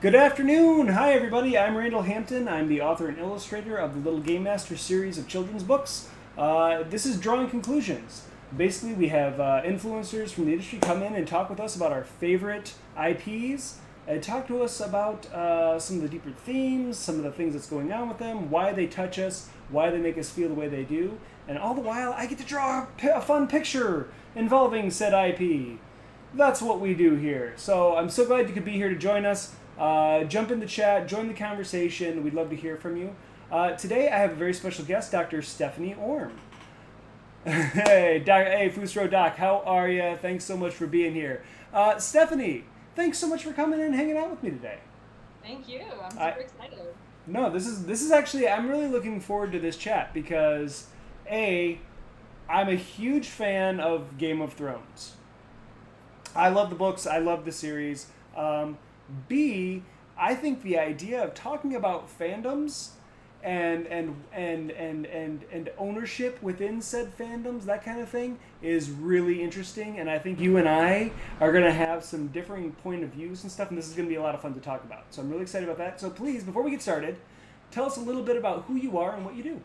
Good afternoon! Hi, everybody. I'm Randall Hampton. I'm the author and illustrator of the Little Game Master series of children's books. This is Drawing Conclusions. Basically, we have influencers from the industry come in and talk with us about our favorite IPs and talk to us about some of the deeper themes, some of the things that's going on with them, why they touch us, why they make us feel the way they do, and all the while, I get to draw a fun picture involving said IP. That's what we do here. So I'm so glad you could be here to join us. Jump in the chat, join the conversation. We'd love to hear from you. Today I have a very special guest, Dr. Stephanie Orme. Hey, Fusro Doc, how are you? Thanks so much for being here. Stephanie, thanks so much for coming in and hanging out with me today. Thank you. I'm super excited. No, this is actually, I'm really looking forward to this chat because I'm a huge fan of Game of Thrones. I love the books. I love the series. B, I think the idea of talking about fandoms and ownership within said fandoms, that kind of thing, is really interesting. And I think you and I are going to have some differing point of views and stuff. And this is going to be a lot of fun to talk about. So I'm really excited about that. So please, before we get started, tell us a little bit about who you are and what you do.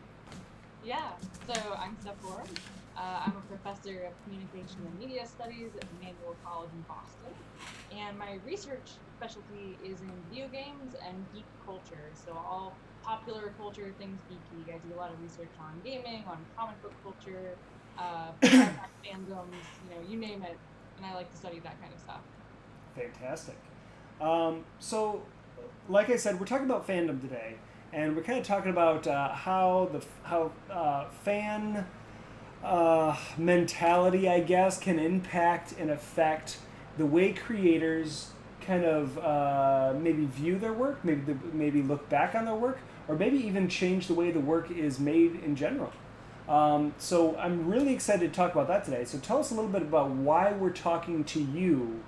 Yeah, so I'm Steph Orme. I'm a professor of communication and media studies at Emmanuel College in Boston. And my research specialty is in video games and geek culture. So all popular culture, things geeky. I do a lot of research on gaming, on comic book culture, fandoms, you name it. And I like to study that kind of stuff. Fantastic. So, like I said, we're talking about fandom today, and we're kind of talking about how fan mentality, I guess, can impact and affect the way creators kind of maybe view their work, maybe look back on their work, or maybe even change the way the work is made in general. So I'm really excited to talk about that today. So tell us a little bit about why we're talking to you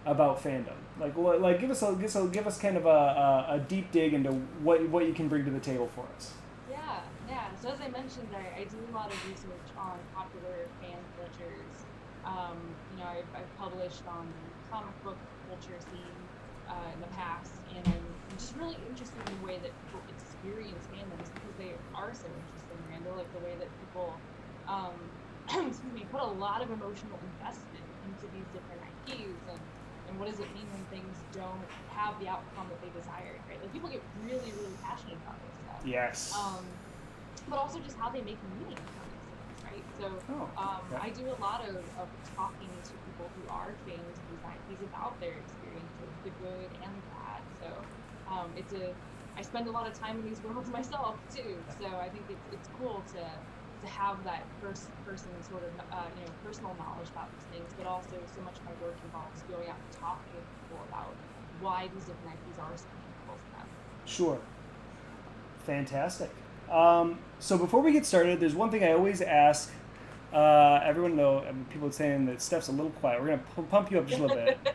about fandom. Like give us kind of a deep dig into what you can bring to the table for us. Yeah. So as I mentioned, I do a lot of research on popular fan cultures. I've published on the comic book culture scene in the past, and I'm just really interested in the way that people experience fandoms because they are so interesting, Randall. Like the way that people, excuse me, put a lot of emotional investment into these different IPs and what does it mean when things don't have the outcome that they desired, right? Like people get really, really passionate about this stuff. Yes. But also just how they make meaning from these things, right? So okay. I do a lot of talking to people who are fans of these IPs about their experiences, the good and the bad. So I spend a lot of time in these worlds myself too. So I think it's cool to have that first person sort of personal knowledge about these things, but also so much of my work involves going out and talking with people about why these different IPs are so meaningful to them. Sure. Fantastic. So before we get started, there's one thing I always ask everyone. People are saying that Steph's a little quiet. We're gonna pump you up just a little bit.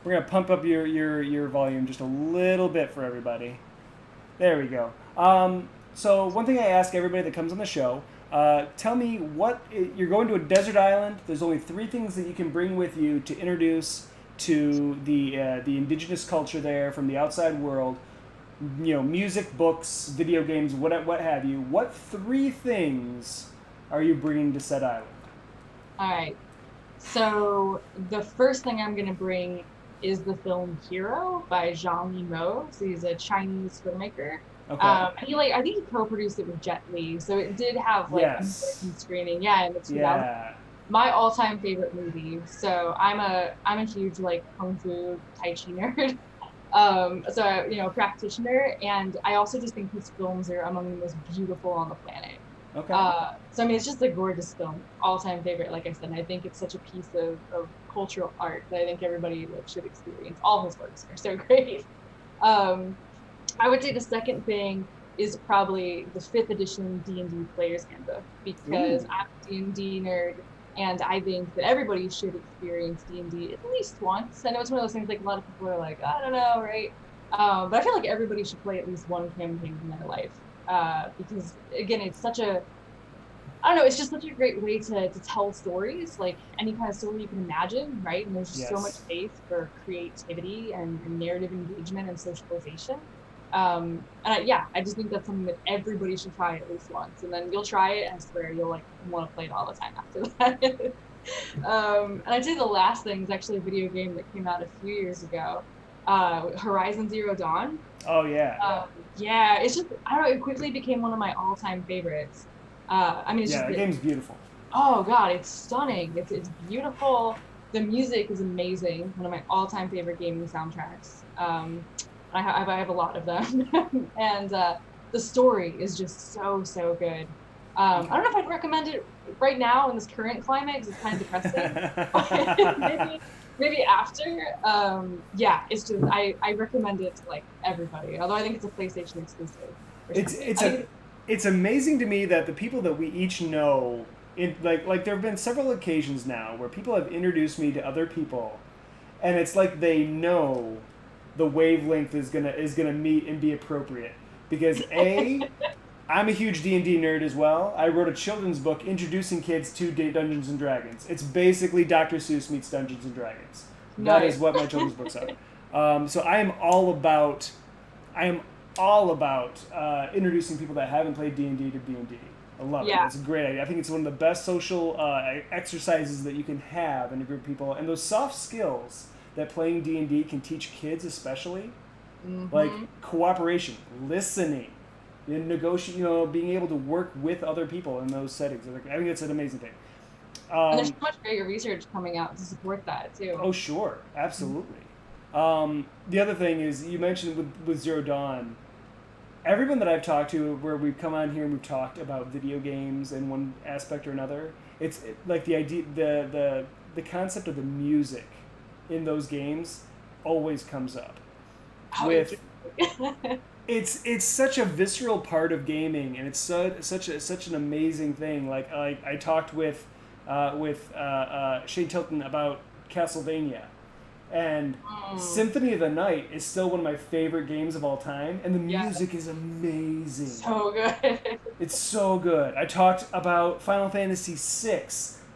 We're gonna pump up your volume just a little bit for everybody. There we go. So one thing I ask everybody that comes on the show, tell me you're going to a desert island. There's only 3 things that you can bring with you to introduce to the indigenous culture there from the outside world. Music, books, video games, what have you. What 3 things are you bringing to said island? All right. So the first thing I'm going to bring is the film Hero by Zhang Yimou. So he's a Chinese filmmaker. Okay. I think he co-produced it with Jet Li, so it did have an American screening. Yeah, in the 2000s. Yeah. My all-time favorite movie. So I'm a huge kung fu tai chi nerd. Practitioner, and I also just think his films are among the most beautiful on the planet. Okay. So I mean, it's just a gorgeous film, all-time favorite. Like I said, I think it's such a piece of cultural art that I think everybody should experience. All his works are so great. I would say the second thing is probably the 5th edition D&D Player's Handbook, because I'm a D&D nerd, and I think that everybody should experience D&D at least once. I know it's one of those things, a lot of people are like, I don't know, right? But I feel like everybody should play at least one campaign in their life, because again, it's such a I don't know, it's just such a great way to tell stories, like any kind of story you can imagine, right? And there's just so much Yes. space for creativity and narrative engagement and socialization. Yeah, I just think that's something that everybody should try at least once, and then you'll try it, and I swear you'll like want to play it all the time after that. And I'd say the last thing is actually a video game that came out a few years ago, Horizon Zero Dawn. Oh yeah. Yeah, it's just I don't know. It quickly became one of my all-time favorites. I mean, it's Yeah, just that game's beautiful. oh god, it's stunning. It's beautiful. The music is amazing. One of my all-time favorite gaming soundtracks. I have a lot of them, and the story is just so good. I don't know if I'd recommend it right now in this current climate because it's kind of depressing. But maybe after. Yeah, it's just I recommend it to like everybody. Although I think it's a PlayStation exclusive. Or it's something. it's a it's amazing to me that the people that we each know, in like there have been several occasions now where people have introduced me to other people, and it's like they know the wavelength is gonna meet and be appropriate because I'm a huge D&D nerd as well. I wrote a children's book introducing kids to Dungeons and Dragons. It's basically Dr. Seuss meets Dungeons and Dragons. That is Nice. what my children's books are. So I am all about introducing people that haven't played D&D to D&D. I love it. Yeah. It's a great idea. I think it's one of the best social exercises that you can have in a group of people. And those soft skills that playing D&D can teach kids especially, like cooperation, listening, and negotiate, being able to work with other people in those settings. I think it's an amazing thing. And there's so much great research coming out to support that too. Oh, sure. Absolutely. The other thing is, you mentioned with Zero Dawn, everyone that I've talked to, where we've come on here and we've talked about video games in one aspect or another, like the idea, the concept of the music in those games always comes up. Oh, With it's such a visceral part of gaming, and it's such an amazing thing. Like I talked with Shane Tilton about Castlevania, and Symphony of the Night is still one of my favorite games of all time, and the music is amazing. So good. It's so good. I talked about Final Fantasy VI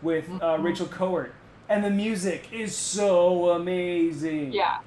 with Rachel Cohort, and the music is so amazing. Yeah.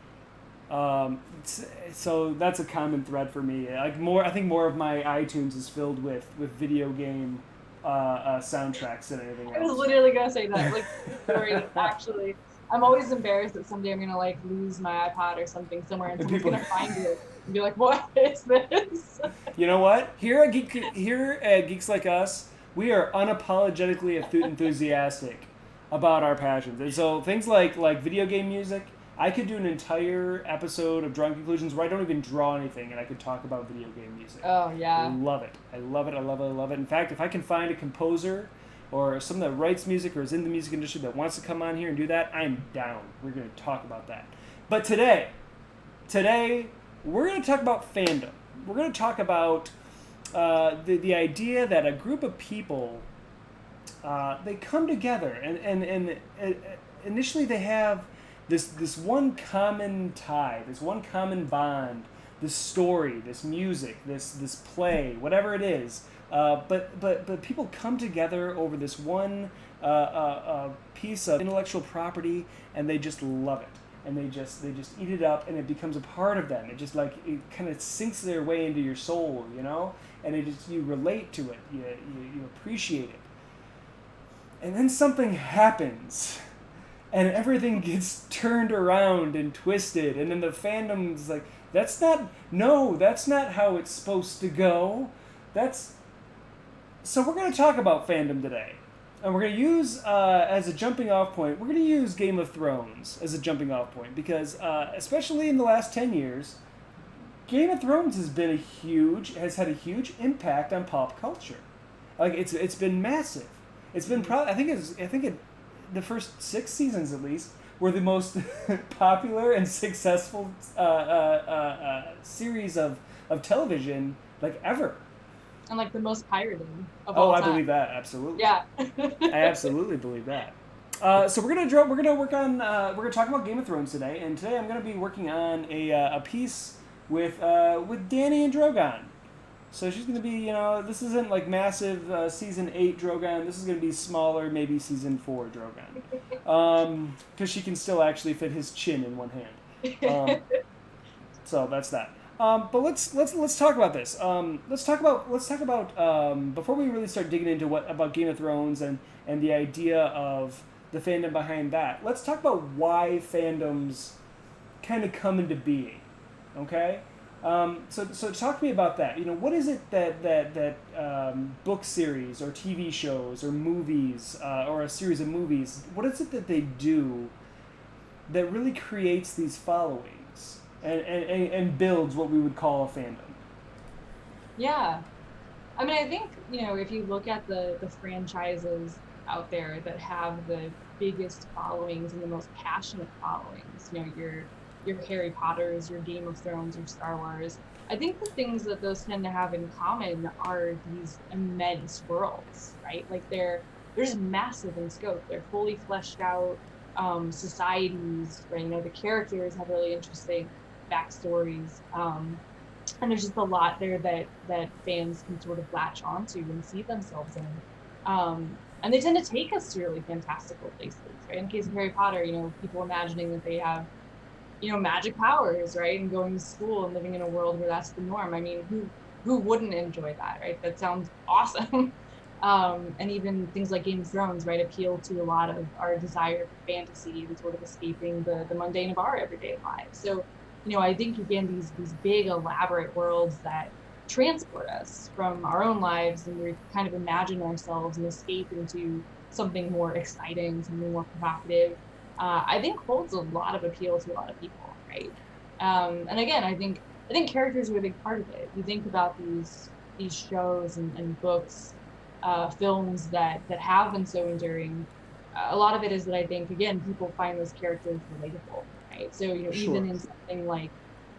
So that's a common thread for me. I think more of my iTunes is filled with video game soundtracks than anything else. I was literally gonna say that. Like, story, actually, I'm always embarrassed that someday I'm gonna like lose my iPod or something somewhere, and someone's gonna find it and be like, "What is this?" You know what? Here at Geeks Like Us, we are unapologetically enthusiastic about our passions, and so things like video game music. I could do an entire episode of Drawing Conclusions where I don't even draw anything, and I could talk about video game music. Oh yeah. I love it. I love it. I love it. I love it. In fact, if I can find a composer or someone that writes music or is in the music industry that wants to come on here and do that, I'm down. We're going to talk about that. But today, we're going to talk about fandom. We're going to talk about the idea that a group of people, they come together, and initially they have this one common tie, this one common bond, this story, this music, this play, whatever it is. But people come together over this one piece of intellectual property, and they just love it, and they just eat it up, and it becomes a part of them. It just it kind of sinks their way into your soul, and you relate to it, you appreciate it, and then something happens. And everything gets turned around and twisted, and then the fandom's like, that's not how it's supposed to go. So we're going to talk about fandom today. And we're going to use, as a jumping off point, we're going to use Game of Thrones as a jumping off point, because especially in the last 10 years, Game of Thrones has had a huge impact on pop culture. Like, it's been massive. It's been the first 6 seasons, at least, were the most popular and successful series of television ever. And the most pirated of all time. I believe that, absolutely. Yeah. I absolutely believe that. So we're gonna work on we're gonna talk about Game of Thrones today, and today I'm gonna be working on a piece with Dany and Drogon. So she's going to be, this isn't like massive season 8 Drogon. This is going to be smaller, maybe season 4 Drogon. Because she can still actually fit his chin in one hand. So that's that. But let's talk about this. Let's talk about before we really start digging into what about Game of Thrones and the idea of the fandom behind that. Let's talk about why fandoms kind of come into being. Okay. So talk to me about that. What is it that book series or TV shows or movies or a series of movies? What is it that they do that really creates these followings and builds what we would call a fandom? Yeah. I mean, I think, if you look at the franchises out there that have the biggest followings and the most passionate followings, your Harry Potters, your Game of Thrones, your Star Wars, I think the things that those tend to have in common are these immense worlds, right? Like they're just massive in scope. They're fully fleshed out societies, right? The characters have really interesting backstories. And there's just a lot there that fans can sort of latch onto and see themselves in. And they tend to take us to really fantastical places, right? In the case of Harry Potter, people imagining that they have, magic powers, right? And going to school and living in a world where that's the norm. I mean, who wouldn't enjoy that, right? That sounds awesome. And even things like Game of Thrones, right, appeal to a lot of our desire for fantasy and sort of escaping the mundane of our everyday lives. So, I think again these big elaborate worlds that transport us from our own lives and we kind of imagine ourselves and escape into something more exciting, something more provocative. I think holds a lot of appeal to a lot of people, right? And again, I think characters are a big part of it. You think about these shows and books, films that have been so enduring. A lot of it is that I think again people find those characters relatable, right? So Sure. even in something like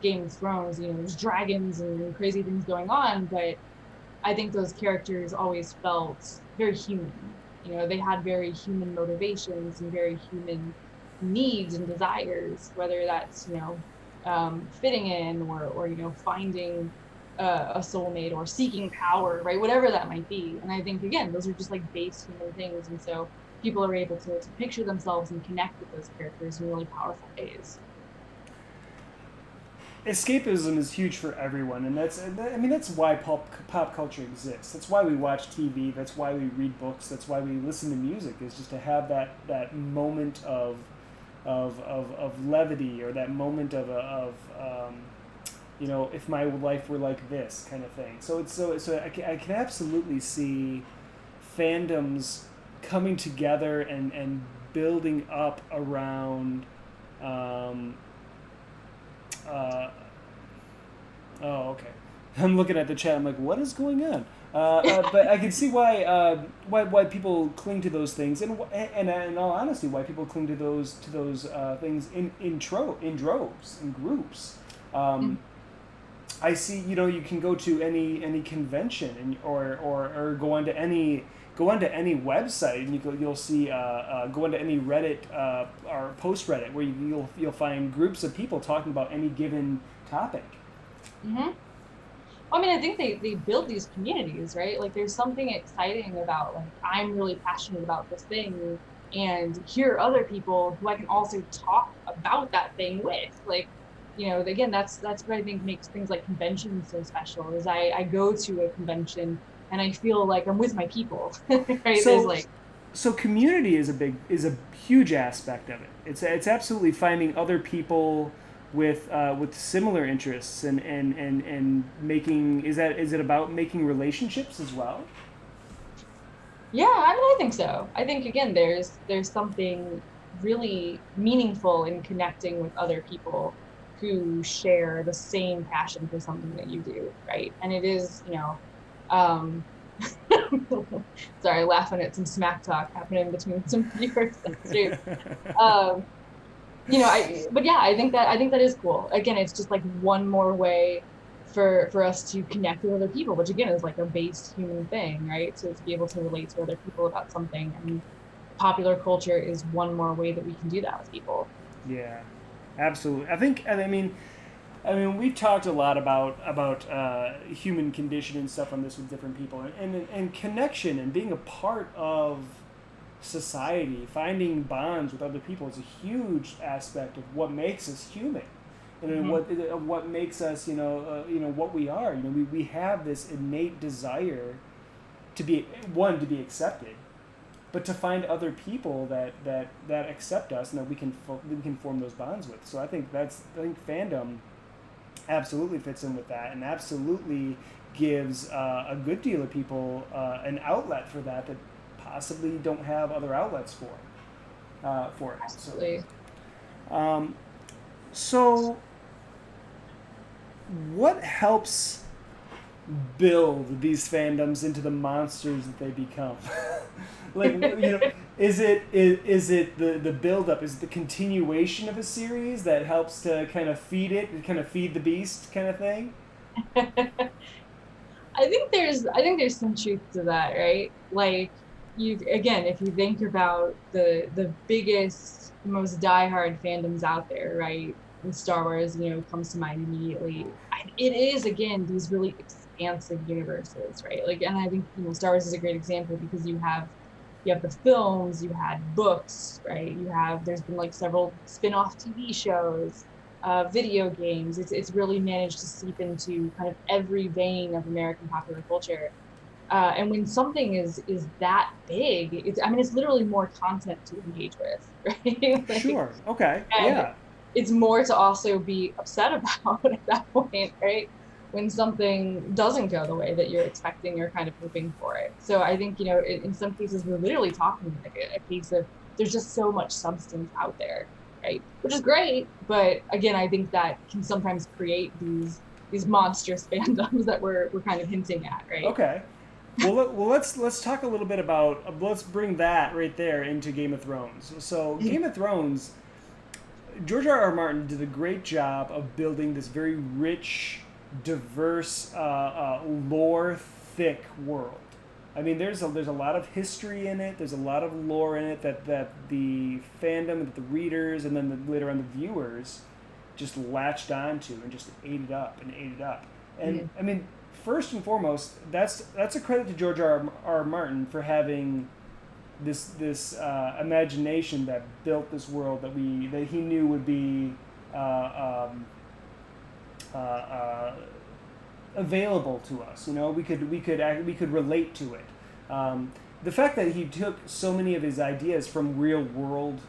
Game of Thrones, there's dragons and crazy things going on, but I think those characters always felt very human. They had very human motivations and very human needs and desires, whether that's fitting in or finding a soulmate or seeking power, right? Whatever that might be. And I think again, those are just like base human things, and so people are able to picture themselves and connect with those characters in really powerful ways. Escapism is huge for everyone, and that's why pop culture exists. That's why we watch TV. That's why we read books. That's why we listen to music. Is just to have that moment of levity, or that moment if my life were like this kind of thing. So I can absolutely see fandoms coming together and building up around. Um, uh, oh, okay. I'm looking at the chat. I'm like, what is going on? But I can see why people cling to those things, and in all honesty, why people cling to those things in droves, in groups. Um, I see. You can go to any convention or go onto any website, and you'll see go onto any Reddit or post Reddit where you'll find groups of people talking about any given topic. Mm-hmm. I mean, I think they build these communities, right? Like there's something exciting about like I'm really passionate about this thing, and here are other people who I can also talk about that thing with. Like, again, that's what I think makes things like conventions so special. Is I go to a convention and I feel like I'm with my people, right? There's So like so community is a huge aspect of it. It's absolutely finding other people with similar interests and making is it about making relationships as well? Yeah, I mean, I think so. I think again, there's something really meaningful in connecting with other people who share the same passion for something that you do, right? And it is, um, sorry, laughing at some smack talk happening between some viewers on stream. Um, but yeah, I think that is cool. Again, it's just like one more way for us to connect with other people, which again is like a base human thing, right? So to be able to relate to other people about something, and popular culture is one more way that we can do that with people. Yeah, absolutely. I think, and I mean, I mean, we've talked a lot about human condition and stuff on this with different people, and connection and being a part of society, finding bonds with other people is a huge aspect of what makes us human, and Hmm. what makes us, what we are. We have this innate desire to be one, to be accepted, but to find other people that accept us and that we can form those bonds with. So I think fandom absolutely fits in with that, and absolutely gives a good deal of people an outlet for that possibly don't have other outlets for it. Absolutely. Um, so what helps build these fandoms into the monsters that they become? Like, is it the build up? Is it the continuation of a series that helps to kind of feed the beast kind of thing? I think there's some truth to that, right? Like you again, if you think about the biggest, most diehard fandoms out there, right? And Star Wars, comes to mind immediately. It is again these really expansive universes, right? Like, and I think Star Wars is a great example because you have the films, you had books, right? There's been like several spin-off TV shows, video games. It's really managed to seep into kind of every vein of American popular culture. And when something is that big, it's literally more content to engage with, right? Like, Sure. Okay. and Yeah. it's more to also be upset about at that point, right? When something doesn't go the way that you're expecting or kind of hoping for it. So I think, in some cases, we're literally talking like a case of there's just so much substance out there, right? Which is great. But again, I think that can sometimes create these monstrous fandoms that we're kind of hinting at, right? Okay. Well, let's talk a little bit about let's bring that right there into Game of Thrones. So Game of Thrones, George R. Martin did a great job of building this very rich, diverse, lore thick world. I mean, there's a lot of history in it. There's a lot of lore in it that the fandom, that the readers, and then later on the viewers just latched onto and just ate it up and ate it up. And Mhm. I mean, first and foremost, that's a credit to George R. Martin for having this imagination that built this world that he knew would be uh, um, uh, uh, available to us. We could relate to it. The fact that he took so many of his ideas from real world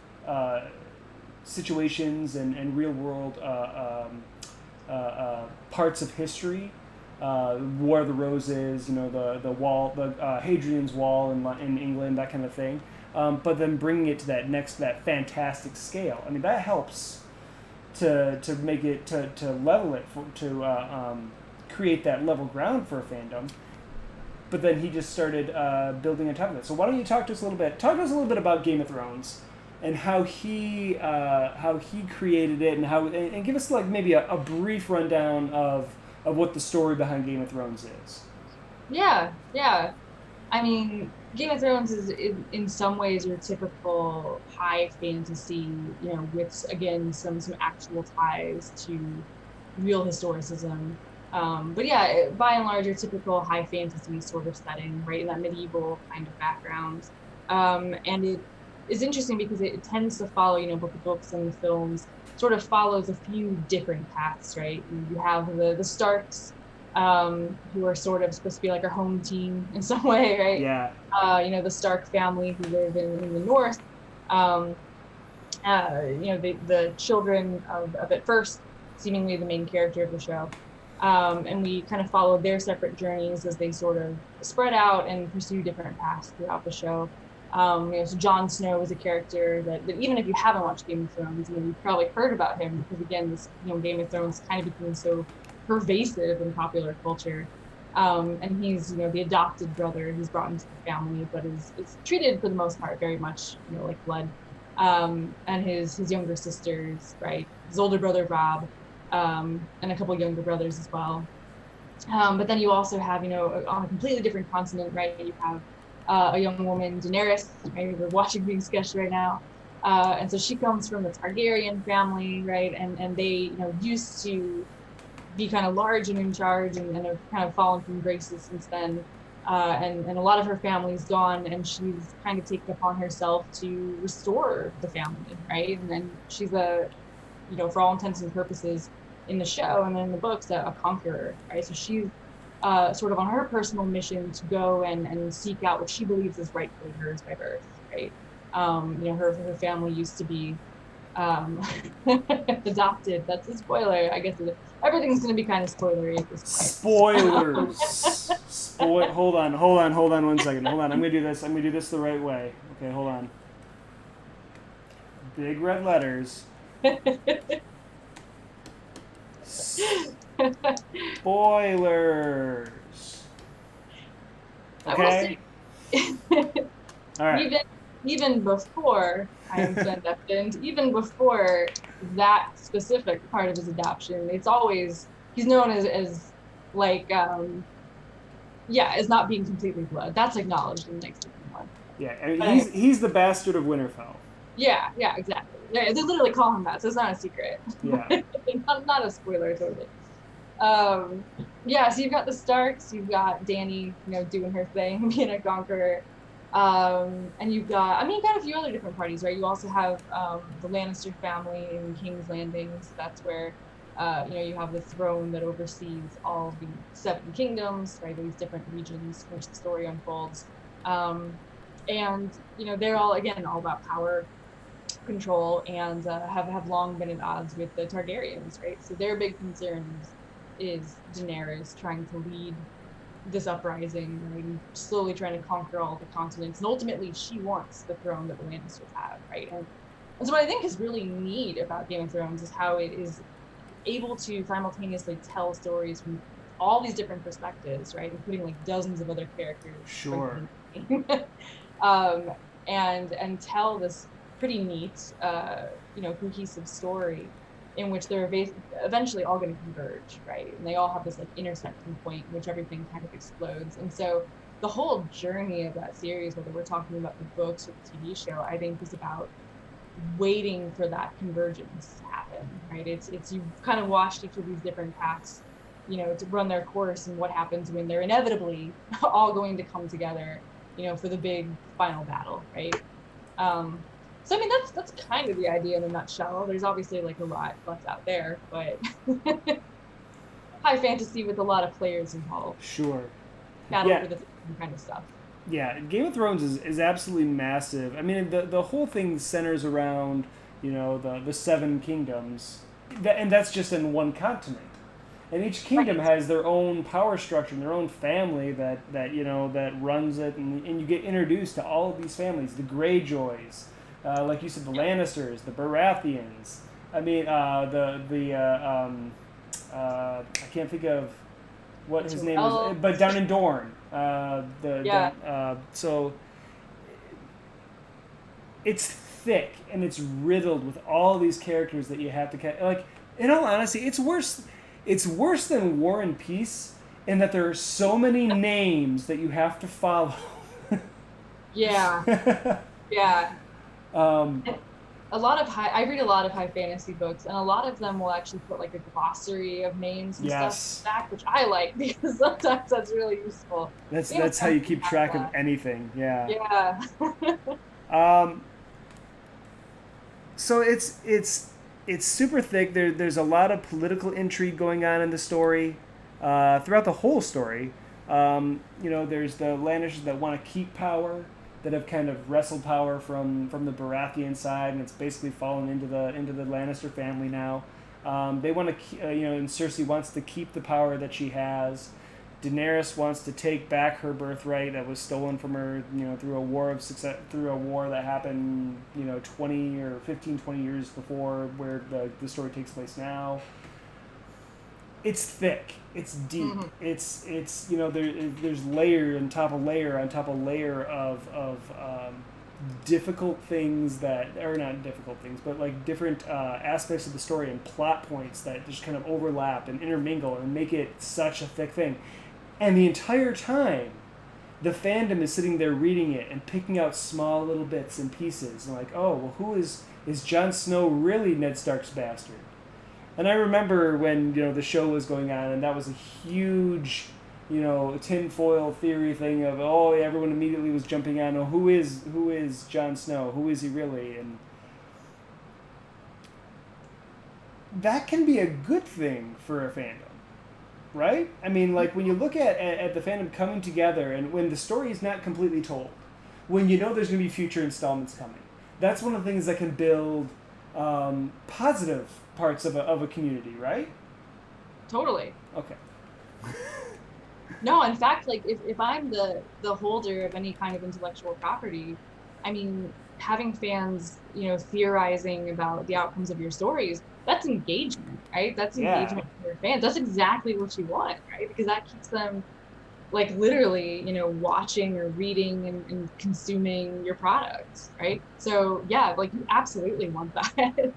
situations and real world parts of history, War of the Roses, the wall, the Hadrian's Wall in England, that kind of thing. But then bringing it to that fantastic scale. I mean, that helps to make it to level it to create that level ground for a fandom. But then he just started building on top of it. So why don't you talk to us a little bit? Talk to us a little bit about Game of Thrones and how he created it and give us like maybe a brief rundown of what the story behind Game of Thrones is. Yeah, yeah. I mean, Game of Thrones is in some ways your typical high fantasy, with again some actual ties to real historicism. But yeah, by and large, your typical high fantasy sort of setting, right, in that medieval kind of background. And it is interesting because it tends to follow, both the books and the films sort of follows a few different paths, right? You have the Starks, who are sort of supposed to be like our home team in some way, right? Yeah. The Stark family who live in the north. Um, the children of at first seemingly the main character of the show. And we kind of follow their separate journeys as they sort of spread out and pursue different paths throughout the show. So Jon Snow is a character that even if you haven't watched Game of Thrones, you've probably heard about him because again, this Game of Thrones kind of became so pervasive in popular culture. And he's the adopted brother who's brought into the family, but is treated for the most part very much like blood. And his younger sisters, right? His older brother Rob, and a couple younger brothers as well. But then you also have, on a completely different continent, right? You have a young woman, Daenerys, right? We're watching being sketched right now. And so she comes from the Targaryen family, right? And they, used to be kind of large and in charge, and have kind of fallen from graces since then. And a lot of her family's gone, and she's kind of taken upon herself to restore the family, right? And then she's for all intents and purposes in the show and in the books, a conqueror, right? So she's sort of on her personal mission to go and seek out what she believes is rightfully hers by birth, right? Her family used to be um, adopted. That's a spoiler. I guess everything's going to be kind of spoilery at this point. Spoilers. Hold on 1 second. Hold on. I'm gonna do this the right way. Okay, hold on. Big red letters. Spoilers. Okay. All right. Even before I am destined, even before that specific part of his adoption, it's always he's known as like as not being completely blood. That's acknowledged in the next one. Yeah, I mean, he's the bastard of Winterfell. Yeah, exactly. They literally call him that, so it's not a secret. Yeah. not a spoiler, totally. So you've got the Starks, you've got Dany, doing her thing, being a conqueror. And you've got a few other different parties, right? You also have the Lannister family in King's Landing. So that's where, you have the throne that oversees all the 7 kingdoms, right? These different regions in which the story unfolds. And they're all about power, control, and have long been at odds with the Targaryens, right? So their big concern is Daenerys trying to lead this uprising, right? And slowly trying to conquer all the continents, and ultimately she wants the throne that the Lannisters have, right? And so what I think is really neat about Game of Thrones is how it is able to simultaneously tell stories from all these different perspectives, right? Including like dozens of other characters. Sure. And tell this pretty neat, cohesive story in which they're eventually all going to converge, right? And they all have this like intersecting point in which everything kind of explodes. And so the whole journey of that series, whether we're talking about the books or the TV show, I think is about waiting for that convergence to happen, right? It's you've kind of watched each of these different paths, to run their course, and what happens when they're inevitably all going to come together, for the big final battle, right? So that's kind of the idea in a nutshell. There's obviously like a lot left out there, but high fantasy with a lot of players involved. Sure. Battle for the kind of stuff. Yeah, Game of Thrones is absolutely massive. I mean, the whole thing centers around the 7 kingdoms, and that's just in one continent. And each kingdom has their own power structure and their own family that runs it, and you get introduced to all of these families, the Greyjoys. Like you said, the Lannisters, the Baratheons. I mean, I can't think of what his name is, but down in Dorne. So it's thick and it's riddled with all these characters that you have to catch. Like, in all honesty, it's worse. It's worse than War and Peace in that there are so many names that you have to follow. Yeah. I read a lot of high fantasy books, and a lot of them will actually put like a glossary of names and stuff back, which I like because sometimes that's really useful. That's how you keep track of anything. Yeah. Yeah. So it's super thick. There's a lot of political intrigue going on in the story, throughout the whole story. There's the Lannisters that want to keep power, that have kind of wrestled power from the Baratheon side, and it's basically fallen into the Lannister family now. They want to, and Cersei wants to keep the power that she has. Daenerys wants to take back her birthright that was stolen from her, through a war of success, through a war that happened, 20 or 15, 20 years before where the story takes place now. It's thick. It's deep. Mm-hmm. It's there's layer on top of layer on top of layer of difficult things that are not difficult things, but like different aspects of the story and plot points that just kind of overlap and intermingle and make it such a thick thing. And the entire time, the fandom is sitting there reading it and picking out small little bits and pieces and like, oh, well, who is Jon Snow really Ned Stark's bastard? And I remember when the show was going on, and that was a huge, tinfoil theory thing of everyone immediately was jumping on, who is Jon Snow? Who is he really? And that can be a good thing for a fandom, right? I mean, like when you look at the fandom coming together, and when the story is not completely told, when you know there's going to be future installments coming, that's one of the things that can build positive parts of a community, right? Totally. Okay. No, in fact, like if I'm the holder of any kind of intellectual property, I mean, having fans, theorizing about the outcomes of your stories, that's engagement, right? That's Yeah. engagement for your fans. That's exactly what you want, right? Because that keeps them like literally, watching or reading and consuming your products, right? So yeah, like you absolutely want that.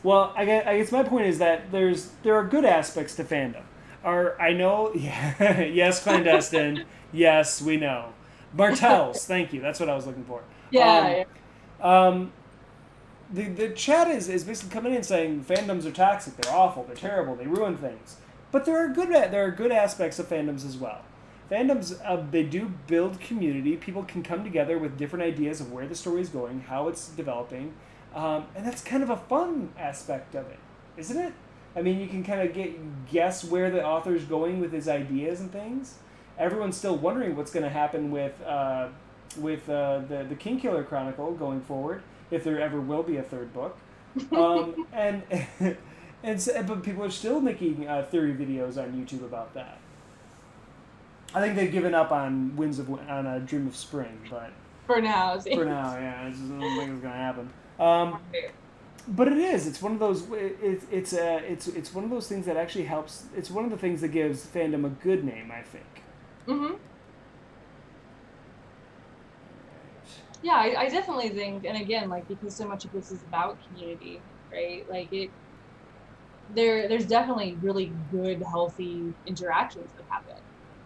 Well, I guess my point is that there are good aspects to fandom. I know, yeah, yes, clandestine, yes, we know. Martels, thank you. That's what I was looking for. Um, Yeah, um, the chat is basically coming in saying fandoms are toxic, they're awful, they're terrible, they ruin things. But there are good aspects of fandoms as well. Fandoms they do build community. People can come together with different ideas of where the story is going, how it's developing, and that's kind of a fun aspect of it, isn't it? I mean, you can kind of guess where the author's going with his ideas and things. Everyone's still wondering what's going to happen with the King Killer Chronicle going forward, if there ever will be a third book. And but people are still making theory videos on YouTube about that. I think they've given up on a Dream of Spring, but for now. for now, yeah, I don't think it's gonna happen. Um, but it is. It's one of those. It's one of those things that actually helps. It's one of the things that gives fandom a good name, I think. Mm-hmm. Yeah, I definitely think, and again, like because so much of this is about community, right? Like there's definitely really good, healthy interactions that happen,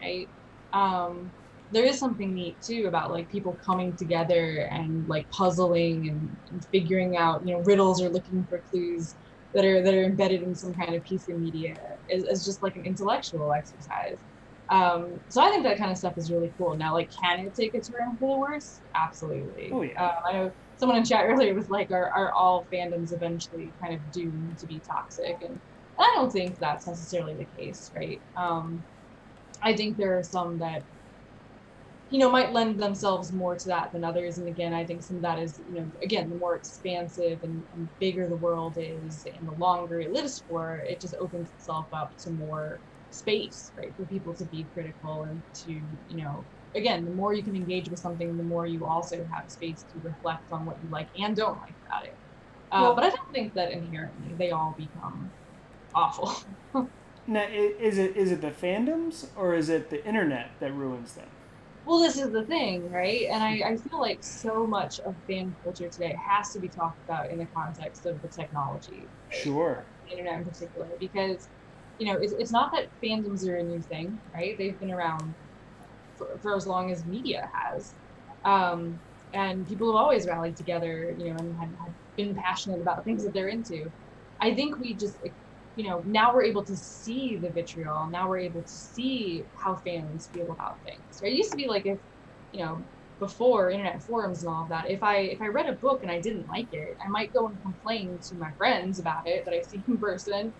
right? Um, there is something neat too about like people coming together and like puzzling and figuring out, riddles or looking for clues that are embedded in some kind of piece of media as just like an intellectual exercise. So I think that kind of stuff is really cool. Now, like, can it take a turn for the worse? Absolutely. Oh yeah. I know someone in chat earlier was like, are all fandoms eventually kind of doomed to be toxic? And I don't think that's necessarily the case, right? I think there are some that, might lend themselves more to that than others. And again, I think some of that is, again, the more expansive and bigger the world is and the longer it lives for, it just opens itself up to more space, right, for people to be critical and to, again, the more you can engage with something, the more you also have space to reflect on what you like and don't like about it. But I don't think that inherently they all become awful. Now, is it the fandoms or is it the internet that ruins them? Well, this is the thing, right? And I feel like so much of fan culture today has to be talked about in the context of the technology, right? Sure. The internet in particular, because, it's not that fandoms are a new thing, right? They've been around for as long as media has. Um, and people have always rallied together, and had been passionate about things that they're into. I think we just, now we're able to see the vitriol. Now we're able to see how fans feel about things. Right? It used to be like if, you know, before internet forums and all of that, if I read a book and I didn't like it, I might go and complain to my friends about it that I see in person.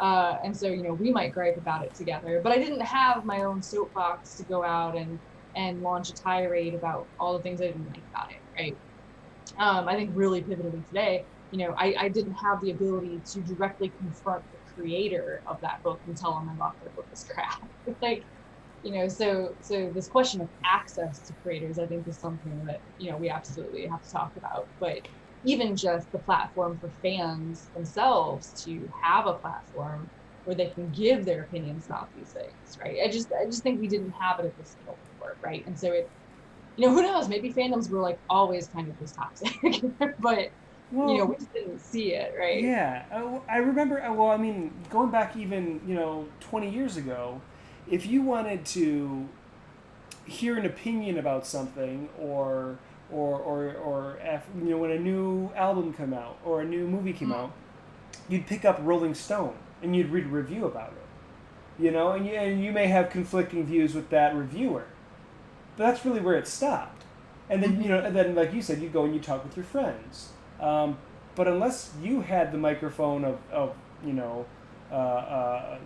And so, we might gripe about it together, but I didn't have my own soapbox to go out and launch a tirade about all the things I didn't like about it, right? I think really pivotally today, I didn't have the ability to directly confront the creator of that book and tell them I thought their book was crap. Like, so this question of access to creators, I think, is something that, we absolutely have to talk about. But even just the platform for fans themselves to have a platform where they can give their opinions about these things, right? I just think we didn't have it at this scale before, right? And so who knows? Maybe fandoms were like always kind of this toxic, but Well, we just didn't see it, right? yeah. I remember. Well, I mean, going back even 20 years ago, if you wanted to hear an opinion about something, or when a new album came out or a new movie came out, you'd pick up Rolling Stone and you'd read a review about it, and you may have conflicting views with that reviewer, but that's really where it stopped. And then and then like you said, you go and you talk with your friends. But unless you had the microphone of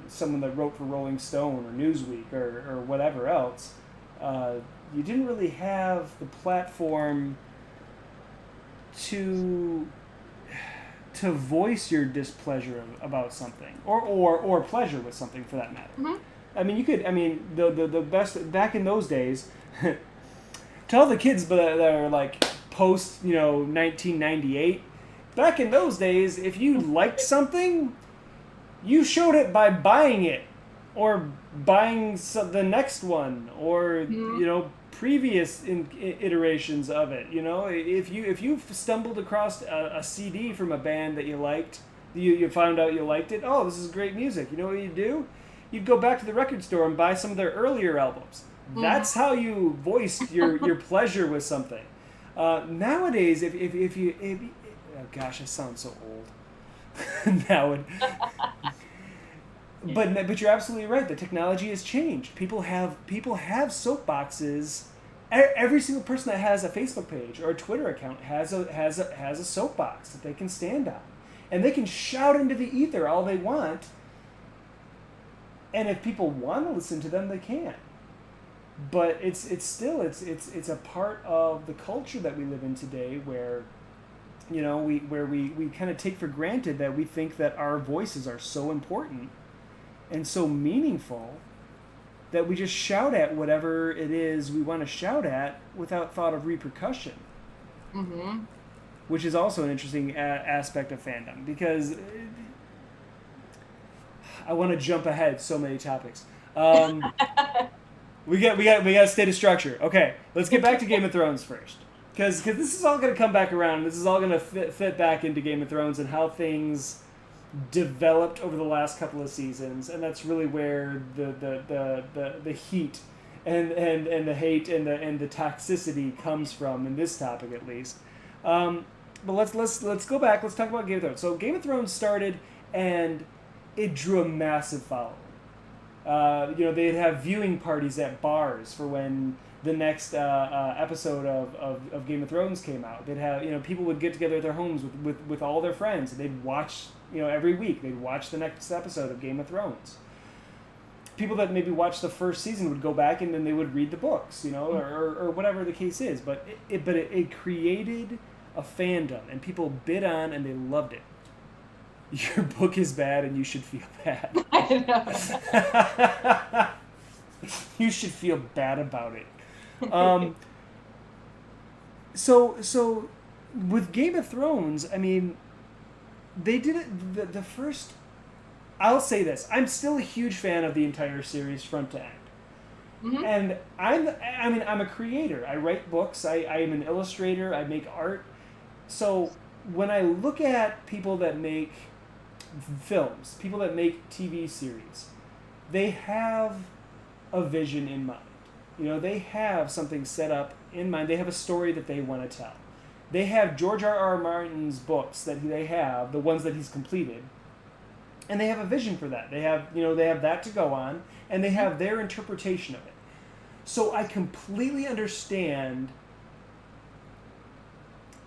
someone that wrote for Rolling Stone or Newsweek or whatever else, you didn't really have the platform to voice your displeasure about something or pleasure with something for that matter. Mm-hmm. I mean, you could. I mean, the best back in those days. To all the kids that are like post 1998. Back in those days, if you liked something, you showed it by buying it, or buying the next one, or previous iterations of it. If you stumbled across a CD from a band that you liked, you found out you liked it. Oh, this is great music. You know what you'd do? You'd go back to the record store and buy some of their earlier albums. That's how you voiced your pleasure with something. Nowadays, if oh gosh, I sound so old. But you're absolutely right. The technology has changed. People have soapboxes. Every single person that has a Facebook page or a Twitter account has a soapbox that they can stand on, and they can shout into the ether all they want. And if people want to listen to them, they can. But it's still a part of the culture that we live in today, where we kind of take for granted that we think that our voices are so important and so meaningful that we just shout at whatever it is we want to shout at without thought of repercussion. Mm-hmm. Which is also an interesting aspect of fandom, because I want to jump ahead so many topics. We got a state of structure. Okay, let's get back to Game of Thrones first. Because this is all going to come back around. This is all going to fit back into Game of Thrones and how things developed over the last couple of seasons, and that's really where the heat and the hate and the toxicity comes from in this topic, at least. But let's go back. Let's talk about Game of Thrones. So Game of Thrones started, and it drew a massive following. They'd have viewing parties at bars for when the next episode of Game of Thrones came out. They'd have, people would get together at their homes with all their friends, and they'd watch, every week they'd watch the next episode of Game of Thrones. People that maybe watched the first season would go back and then they would read the books, or whatever the case is. But it created a fandom, and people bid on, and they loved it. Your book is bad, and you should feel bad. I know. You should feel bad about it. So with Game of Thrones, I mean, they did it. The first. I'll say this: I'm still a huge fan of the entire series, front to end. Mm-hmm. And I'm a creator. I write books. I am an illustrator. I make art. So when I look at people that make films, people that make TV series, they have a vision in mind. They have something set up in mind. They have a story that they want to tell. They have George R.R. Martin's books that they have, the ones that he's completed, and they have a vision for that. They have that to go on, and they have their interpretation of it. So I completely understand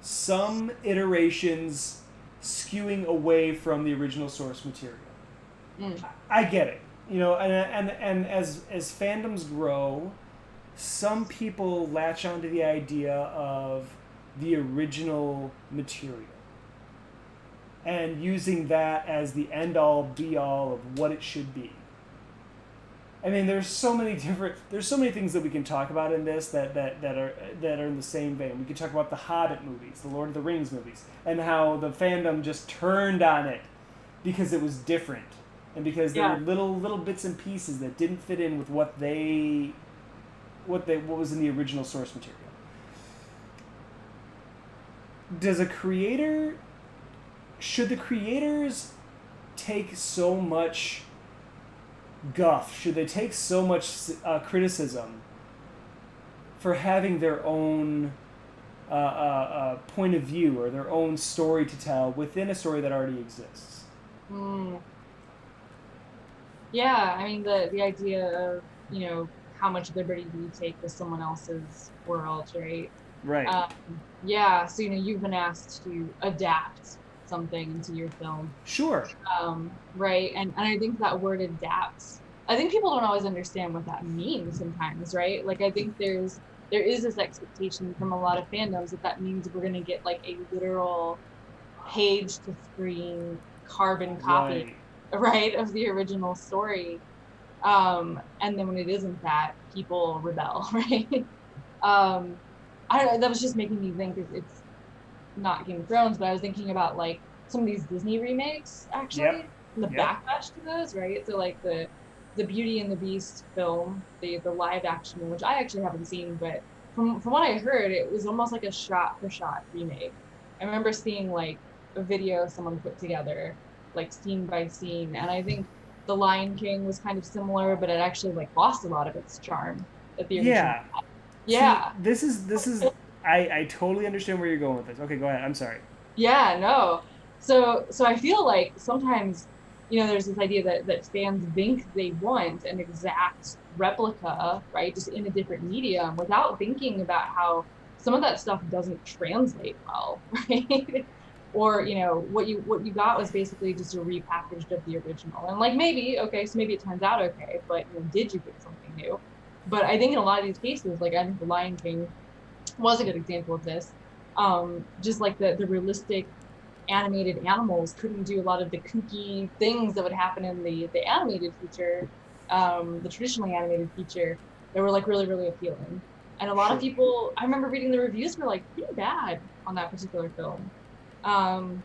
some iterations skewing away from the original source material. I get it. And as fandoms grow, some people latch onto the idea of the original material and using that as the end-all, be-all of what it should be. I mean, there's so many things that we can talk about in this that are in the same vein. We could talk about the Hobbit movies, the Lord of the Rings movies, and how the fandom just turned on it because it was different, and because there were little bits and pieces that didn't fit in with what was in the original source material. Should the creators take so much guff? Should they take so much criticism for having their own point of view or their own story to tell within a story that already exists? Mm. Yeah, I mean the idea of, how much liberty do you take with someone else's world, right? Right. Um, yeah, so you've been asked to adapt something into your film, Sure. right? And I think that word adapts. I think people don't always understand what that means sometimes, right? Like I think there is this expectation from a lot of fandoms that that means we're gonna get like a literal page to screen carbon copy, Right. right, of the original story. And then when it isn't that, people rebel, right? um, I don't know, that was just making me think it's not Game of Thrones, but I was thinking about like some of these Disney remakes Yep. actually, and the Yep. backlash to those, right? So like the Beauty and the Beast film, the live action one, which I actually haven't seen, but from what I heard, it was almost like a shot for shot remake. I remember seeing like a video someone put together, like scene by scene, and I think The Lion King was kind of similar, but it actually like lost a lot of its charm that the original. Yeah. See, Yeah, this is I totally understand where you're going with this. Okay, go ahead. I'm sorry. yeah, no. So I feel like sometimes, there's this idea that fans think they want an exact replica, right? Just in a different medium without thinking about how some of that stuff doesn't translate well, right? Or, what you got was basically just a repackaged of the original. And like maybe, okay, so maybe it turns out okay, but did you get something new? But I think in a lot of these cases, like I think The Lion King was a good example of this. Just like the realistic animated animals couldn't do a lot of the kooky things that would happen in the animated feature, the traditionally animated feature, that were like really, really appealing. And a lot of Sure. people, I remember reading the reviews, were like pretty bad on that particular film. Um,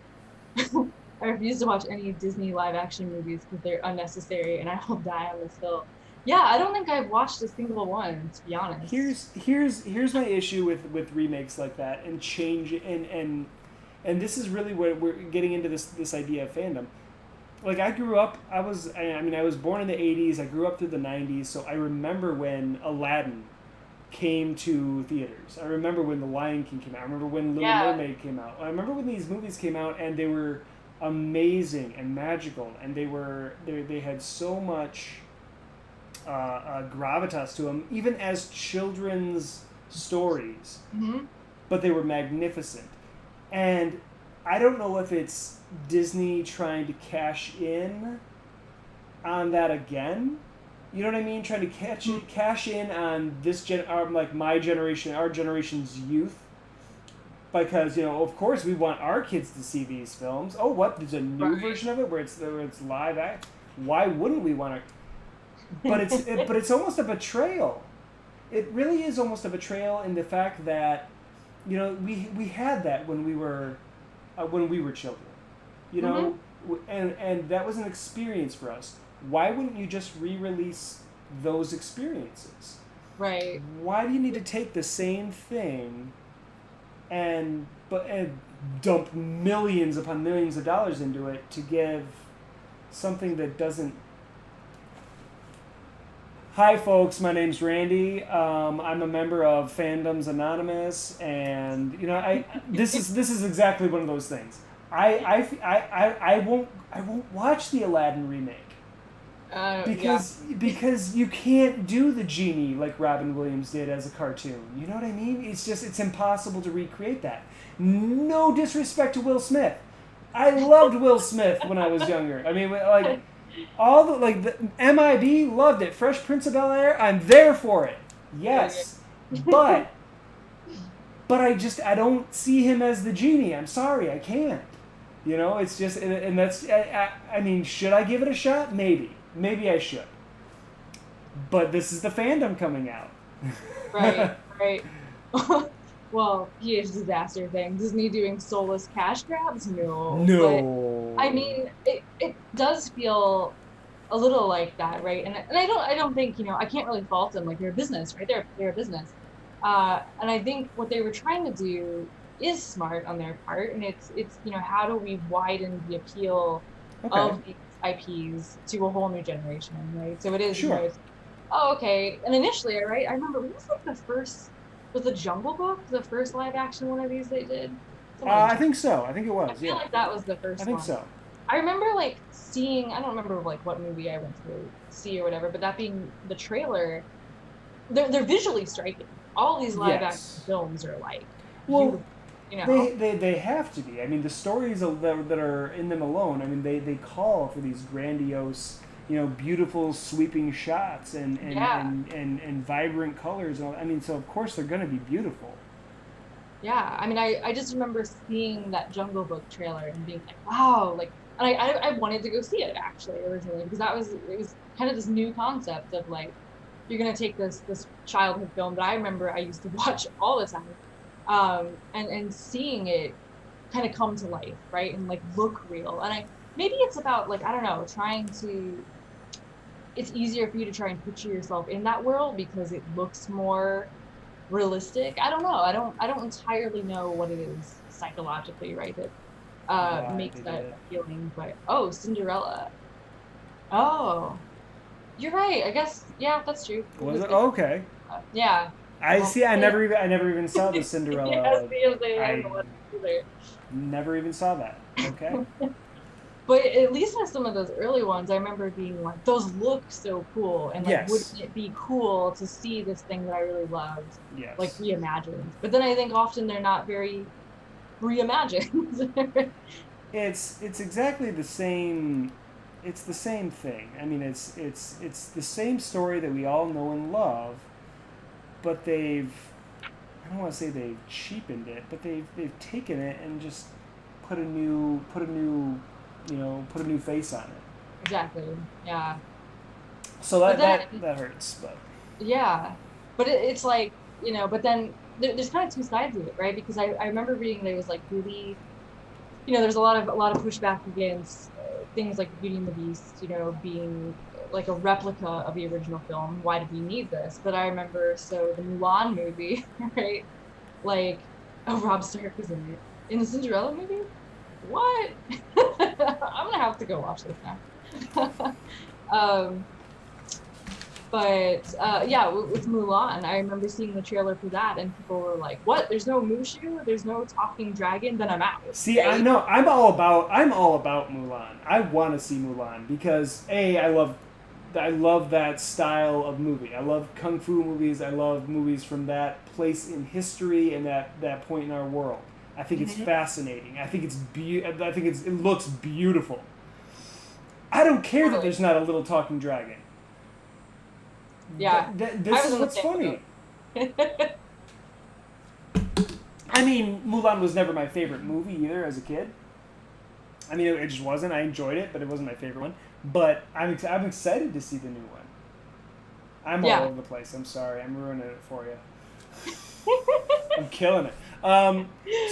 I refuse to watch any Disney live action movies because they're unnecessary and I will die on this hill. Yeah, I don't think I've watched a single one, to be honest. Here's my issue with remakes like that and change and this is really where we're getting into this idea of fandom. Like I grew up, I mean I was born in the 80s. I grew up through the 90s, so I remember when Aladdin came to theaters. I remember when The Lion King came out. I remember when Little Yeah, Mermaid came out. I remember when these movies came out and they were amazing and magical and they had so much gravitas to them, even as children's stories. hmm, But they were magnificent. And I don't know if it's Disney trying to cash in on that again. You know what I mean? Trying to cash in on like my generation, our generation's youth, because of course we want our kids to see these films. Oh, what? There's a new right. version of it where it's live act. Why wouldn't we want to? But it's almost a betrayal. It really is almost a betrayal in the fact that we had that when we were children, you Hmm. know, and that was an experience for us. Why wouldn't you just re-release those experiences? Right. Why do you need to take the same thing and dump millions upon millions of dollars into it to give something that doesn't. Hi, folks. My name's Randy. I'm a member of Fandoms Anonymous, and I this is exactly one of those things. I won't watch the Aladdin remake Yeah. because you can't do the genie like Robin Williams did as a cartoon. You know what I mean? It's impossible to recreate that. No disrespect to Will Smith. I loved Will Smith when I was younger. I mean, like all the MIB loved it. Fresh Prince of Bel Air, I'm there for it. Yes, but I don't see him as the genie. I'm sorry, I can't. It's just and that's I mean, should I give it a shot? Maybe I should. But this is the fandom coming out. Right. Right. Well, huge disaster thing. Disney doing soulless cash grabs? No. But I No. mean, it does feel a little like that, right? And I don't think, I can't really fault them. Like they're a business, right? They're a business. And I think what they were trying to do is smart on their part, and it's how do we widen the appeal Okay. of these IPs to a whole new generation, right? So it is, Sure. it's, oh, okay. And initially, right, I remember it was like was the Jungle Book the first live action one of these they did? Something like I Jungle. think so. I think it I was. feel Yeah. like that was the I first think one. so. I remember like seeing, I don't remember like what movie I went to see or whatever, but that being the trailer, they're visually striking. All these live action Yes. films are like Well, beautiful, you know? they have to be. I mean, the stories that are in them alone. I mean, they call for these grandiose, beautiful sweeping shots Yeah. and vibrant colors. And all, I mean, so of course they're going to be beautiful. Yeah. I mean, I just remember seeing that Jungle Book trailer and being like, wow, like, and I wanted to go see it actually originally because it was kind of this new concept of like, you're gonna take this childhood film that I remember I used to watch all the time, and seeing it kind of come to life, right, and like look real. And I maybe it's about like I don't know, trying to. It's easier for you to try and picture yourself in that world because it looks more realistic. I don't know. I don't entirely know what it is psychologically, right, that Why makes they did that it? appealing. But oh, Cinderella. Oh, you're right. I guess yeah, that's true. Was it? Oh, okay. Yeah. I Well, see. I never even saw the yes, Cinderella. seriously, I I don't want either. never even saw that. Okay. But at least with some of those early ones, I remember being like, those look so cool. And like, wouldn't Yes. it be cool to see this thing that I really loved, like Yes. reimagined? But then I think often they're not very reimagined. It's exactly the same. It's the same thing. I mean, it's the same story that we all know and love, but they've I don't want to say they've cheapened it, but they've taken it and just put a new face on it. Exactly. Yeah. So But then, that hurts, but yeah. But it's like, but then there's kind of two sides of it, right? Because I remember reading there was like really there's a lot of pushback against things like Beauty and the Beast, being like a replica of the original film. Why did we need this? But I remember so the Mulan movie, right? Like, oh, Rob Stark was in it in the Cinderella movie. What? I'm gonna have to go watch this now. um, but yeah, with Mulan, I remember seeing the trailer for that, and people were like, "What? There's no Mushu? There's no talking dragon? Then I'm out." see, Right? I'm all about Mulan. I want to see Mulan because I love that style of movie. I love kung fu movies. I love movies from that place in history and that point in our world. I think it's Mm-hmm. fascinating. I think it looks beautiful. I don't care that Totally. there's not a little talking dragon. Yeah, I This was is in the what's same funny. boat. I mean, Mulan was never my favorite movie either as a kid. I mean, it just wasn't. I enjoyed it, but it wasn't my favorite one. But I'm excited to see the new one. I'm all Yeah. over the place. I'm sorry. I'm ruining it for you. I'm killing it.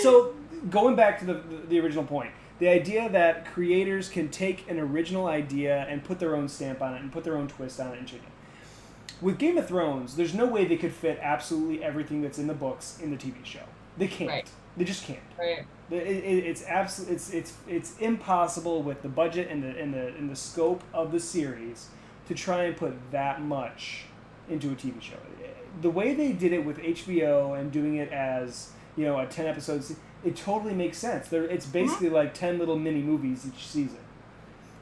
So going back to the original point, the idea that creators can take an original idea and put their own stamp on it and put their own twist on it and change it. With Game of Thrones, there's no way they could fit absolutely everything that's in the books in the TV show. They can't. Right. They just can't. Right. It's absolutely it's impossible with the budget and the scope of the series to try and put that much into a TV show. The way they did it with HBO and doing it as a 10 episodes, it totally makes sense. It's Mhm. basically like 10 little mini movies each season,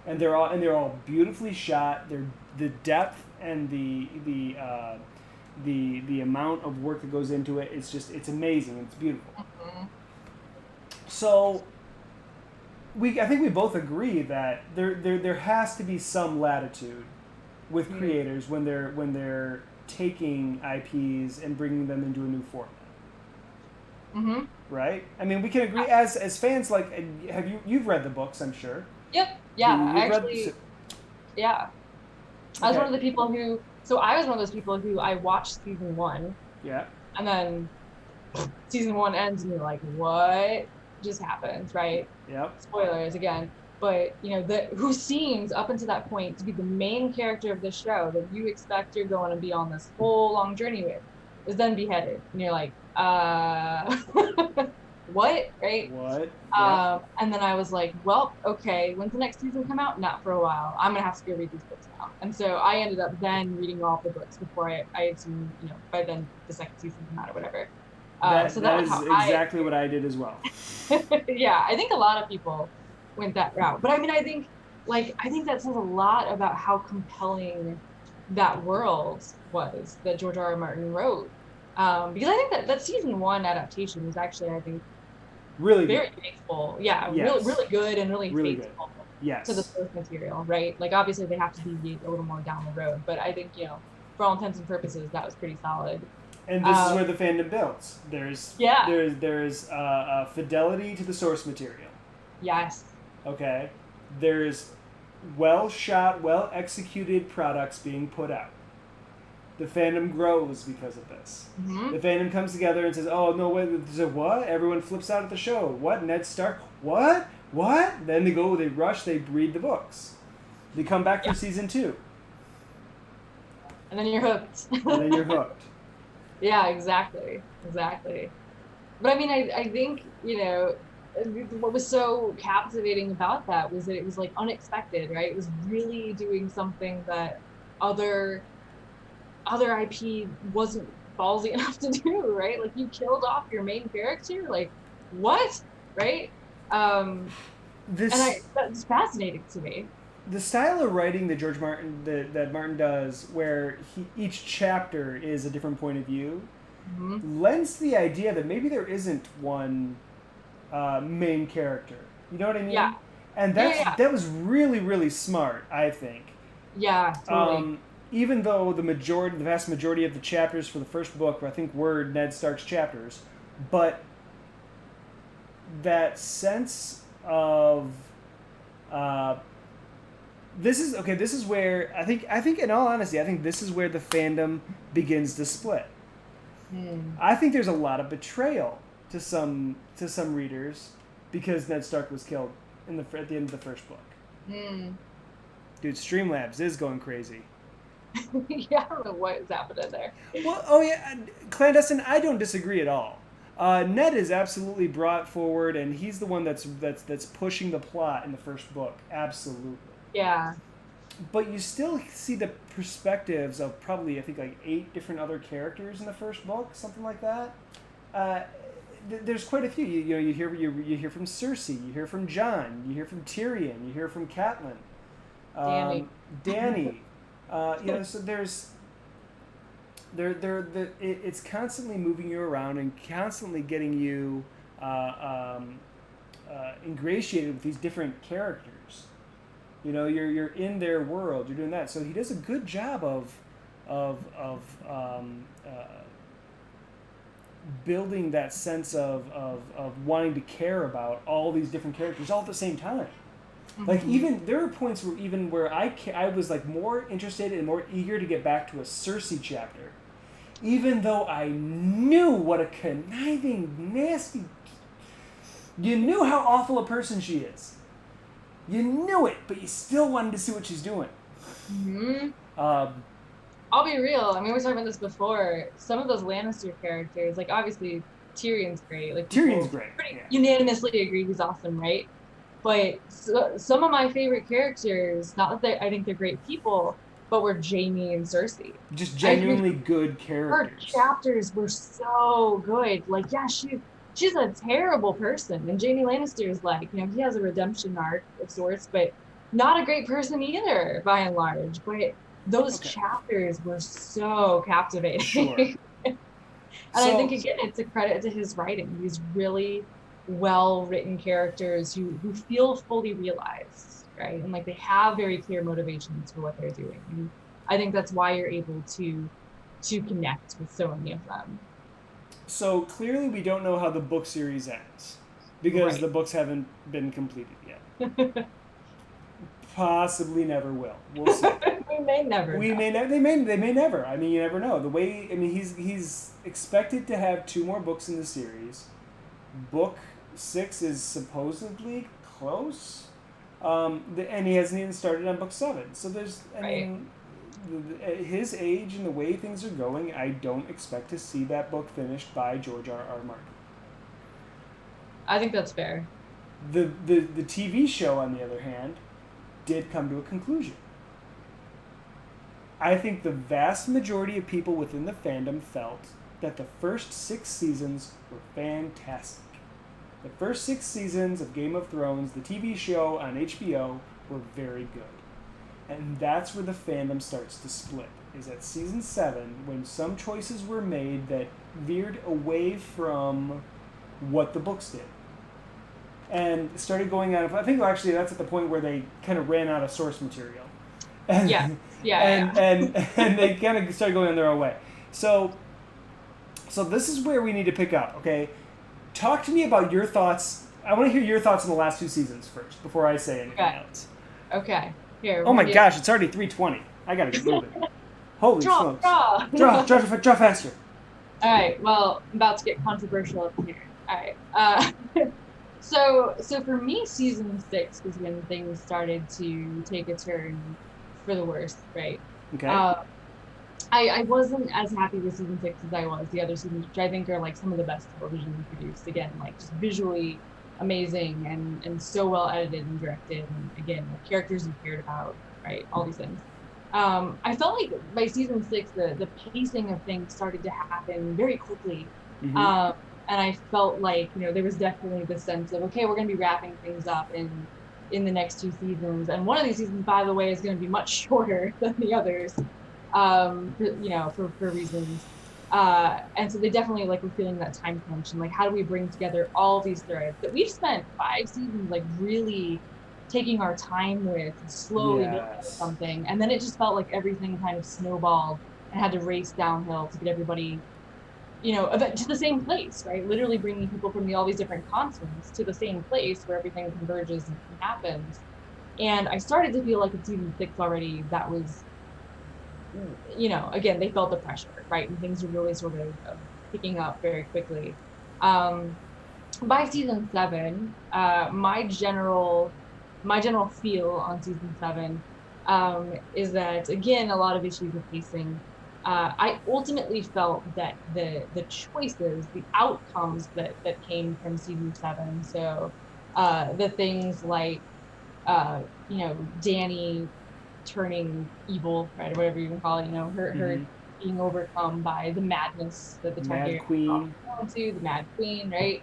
and they're all beautifully shot. They're the depth and the amount of work that goes into it. It's amazing. It's beautiful. Mhm. So I think we both agree that there has to be some latitude with Mhm. creators when they're taking IPs and bringing them into a new format, Mhm. right? I mean, we can agree as fans. Like, you've read the books? I'm sure. Yep. Yeah. I You've read. actually. Yeah. I was one Okay. of the people who. So I was one of those people who I watched season one, Yeah. and then season one ends, and you're like, "What just happened?" Right? Yep. Spoilers again. But the who seems up until that point to be the main character of the show that you expect you're going to be on this whole long journey with is then beheaded, and you're like, what, right? What? Yep. And then I was like, well, okay, when's the next season come out? Not for a while. I'm gonna have to go read these books now. And so I ended up then reading all the books before I had seen, by then the second season came out or whatever. So that That was is how exactly what I did as well. yeah, I think a lot of people went that route. But I mean, I think that says a lot about how compelling that world was that George R. R. Martin wrote. Because I think that season one adaptation was actually, I think, Really good. very faithful. Yeah, really, Yes. really good and really Really good. faithful to the Yes. source material, right? Like obviously they have to deviate a little more down the road, but I think, for all intents and purposes, that was pretty solid. And this is Um, where the fandom builds. There's yeah, there's there's fidelity to the source material. yes. Okay, there's well shot, well executed products being put out. The fandom grows because of this. Hmm. The fandom comes together and says, "Oh no, wait, what?" Everyone flips out at the show. What? Ned Stark? What? What? Then they go, they rush, they read the books. They come back for Yeah. season 2, And then you're hooked. and then you're hooked. Yeah, exactly. Exactly. But I mean, I think, what was so captivating about that was that it was like unexpected, right? It was really doing something that other IP wasn't ballsy enough to do, right? Like you killed off your main character, like what, right? And This that's fascinating to me. the style of writing that George Martin that Martin does, where each chapter is a different point of view, Hmm. lends to the idea that maybe there isn't one main character. You know what I Yeah, mean? And yeah, yeah, that was really really smart, I think. yeah, totally. Um, Even though the vast majority of the chapters for the first book, I think, were Ned Stark's chapters, but that sense of uh, this is okay. This is where I think, in all honesty, I think this is where the fandom begins to split. Hmm. I think there's a lot of betrayal to some readers because Ned Stark was killed at the end of the first book. Hmm. Dude, Streamlabs is going crazy. Yeah, I don't know what is happening there. Well, oh yeah, clandestine. I don't disagree at all. Ned is absolutely brought forward, and he's the one that's pushing the plot in the first book. Absolutely. Yeah. But you still see the perspectives of probably, I think, like 8 different other characters in the first book, something like that. Uh, there's quite a few. You hear from Cersei, you hear from Jon, you hear from Tyrion, you hear from Catelyn, Danny. Dany. So it's constantly moving you around and constantly getting you ingratiated with these different characters. You're in their world. You're doing that. So he does a good job of building that sense of wanting to care about all these different characters all at the same time. Like, Hmm. even there are points where I was like more interested and more eager to get back to a Cersei chapter, even though I knew what a conniving, nasty. You knew how awful a person she is. You knew it, but you still wanted to see what she's doing. Hmm. Um, I'll be real. I mean, we were talking about this before. Some of those Lannister characters, like obviously Tyrion's great. Like Tyrion's people great. pretty Yeah. unanimously agree he's awesome, right? But some of my favorite characters, not that I think they're great people, but were Jaime and Cersei. Just I think genuinely good her characters. chapters were so good. Like, yeah, she's a terrible person, and Jaime Lannister is like, he has a redemption arc of sorts, but not a great person either, by and large. But those Okay. chapters were so Sure. captivating. And I think So again, it's a credit to his writing. These really well written characters who feel fully realized, right? And like they have very clear motivations for what they're doing. And I think that's why you're able to connect with so many of them. so clearly we don't know how the book series ends because Right. the books haven't been completed yet. Possibly never will. We'll see. We may never We know. may never. They may never. I mean, you never know. The way I mean, he's expected to have 2 more books in the series. Book 6 is supposedly close, and he hasn't even started on book 7. So there's, I Right. mean, at his age and the way things are going, I don't expect to see that book finished by George R. R. Martin. I think that's fair. The TV show, on the other hand, did come to a conclusion. I think the vast majority of people within the fandom felt that the first 6 seasons were fantastic. The first 6 seasons of Game of Thrones, the TV show on HBO, were very good. And that's where the fandom starts to split, is at season 7, when some choices were made that veered away from what the books did. And started going on, I think actually that's at the point where they kind of ran out of source material. And, and they kind of started going on their own way. So this is where we need to pick up, okay? Talk to me about your thoughts. I want to hear your thoughts on the last 2 seasons first, before I say anything else. Okay. Here. Oh my gosh, it's already 3:20. I gotta get moving. Holy smokes. Draw faster. Alright, well, I'm about to get controversial up here. Alright. So for me, season 6 was when things started to take a turn for the worst, right? Okay. I wasn't as happy with season 6 as I was the other seasons, which I think are like some of the best television produced. Again, like just visually amazing and so well edited and directed, and again, like characters you cared about, right? All these things. I felt like by season 6, the pacing of things started to happen very quickly. Mm-hmm. And I felt like, there was definitely this sense of, okay, we're going to be wrapping things up in the next 2 seasons. And one of these seasons, by the way, is going to be much shorter than the others, for reasons. And so they definitely were feeling that time crunch, and how do we bring together all these threads that we've spent 5 seasons really taking our time with, slowly building something, and then it just felt like everything kind of snowballed and had to race downhill to get everybody, to the same place, right? Literally bringing people from all these different continents to the same place where everything converges and happens. And I started to feel like in season 6 already, that was, again, they felt the pressure, right? And things were really sort of picking up very quickly. By season 7, my general feel on season 7 is that, again, a lot of issues with pacing. I ultimately felt that the choices, the outcomes that came from season 7, so the things like, Dany turning evil, right, or whatever you can call it, her being overcome by the madness that the Targaryen to the Mad Queen, right?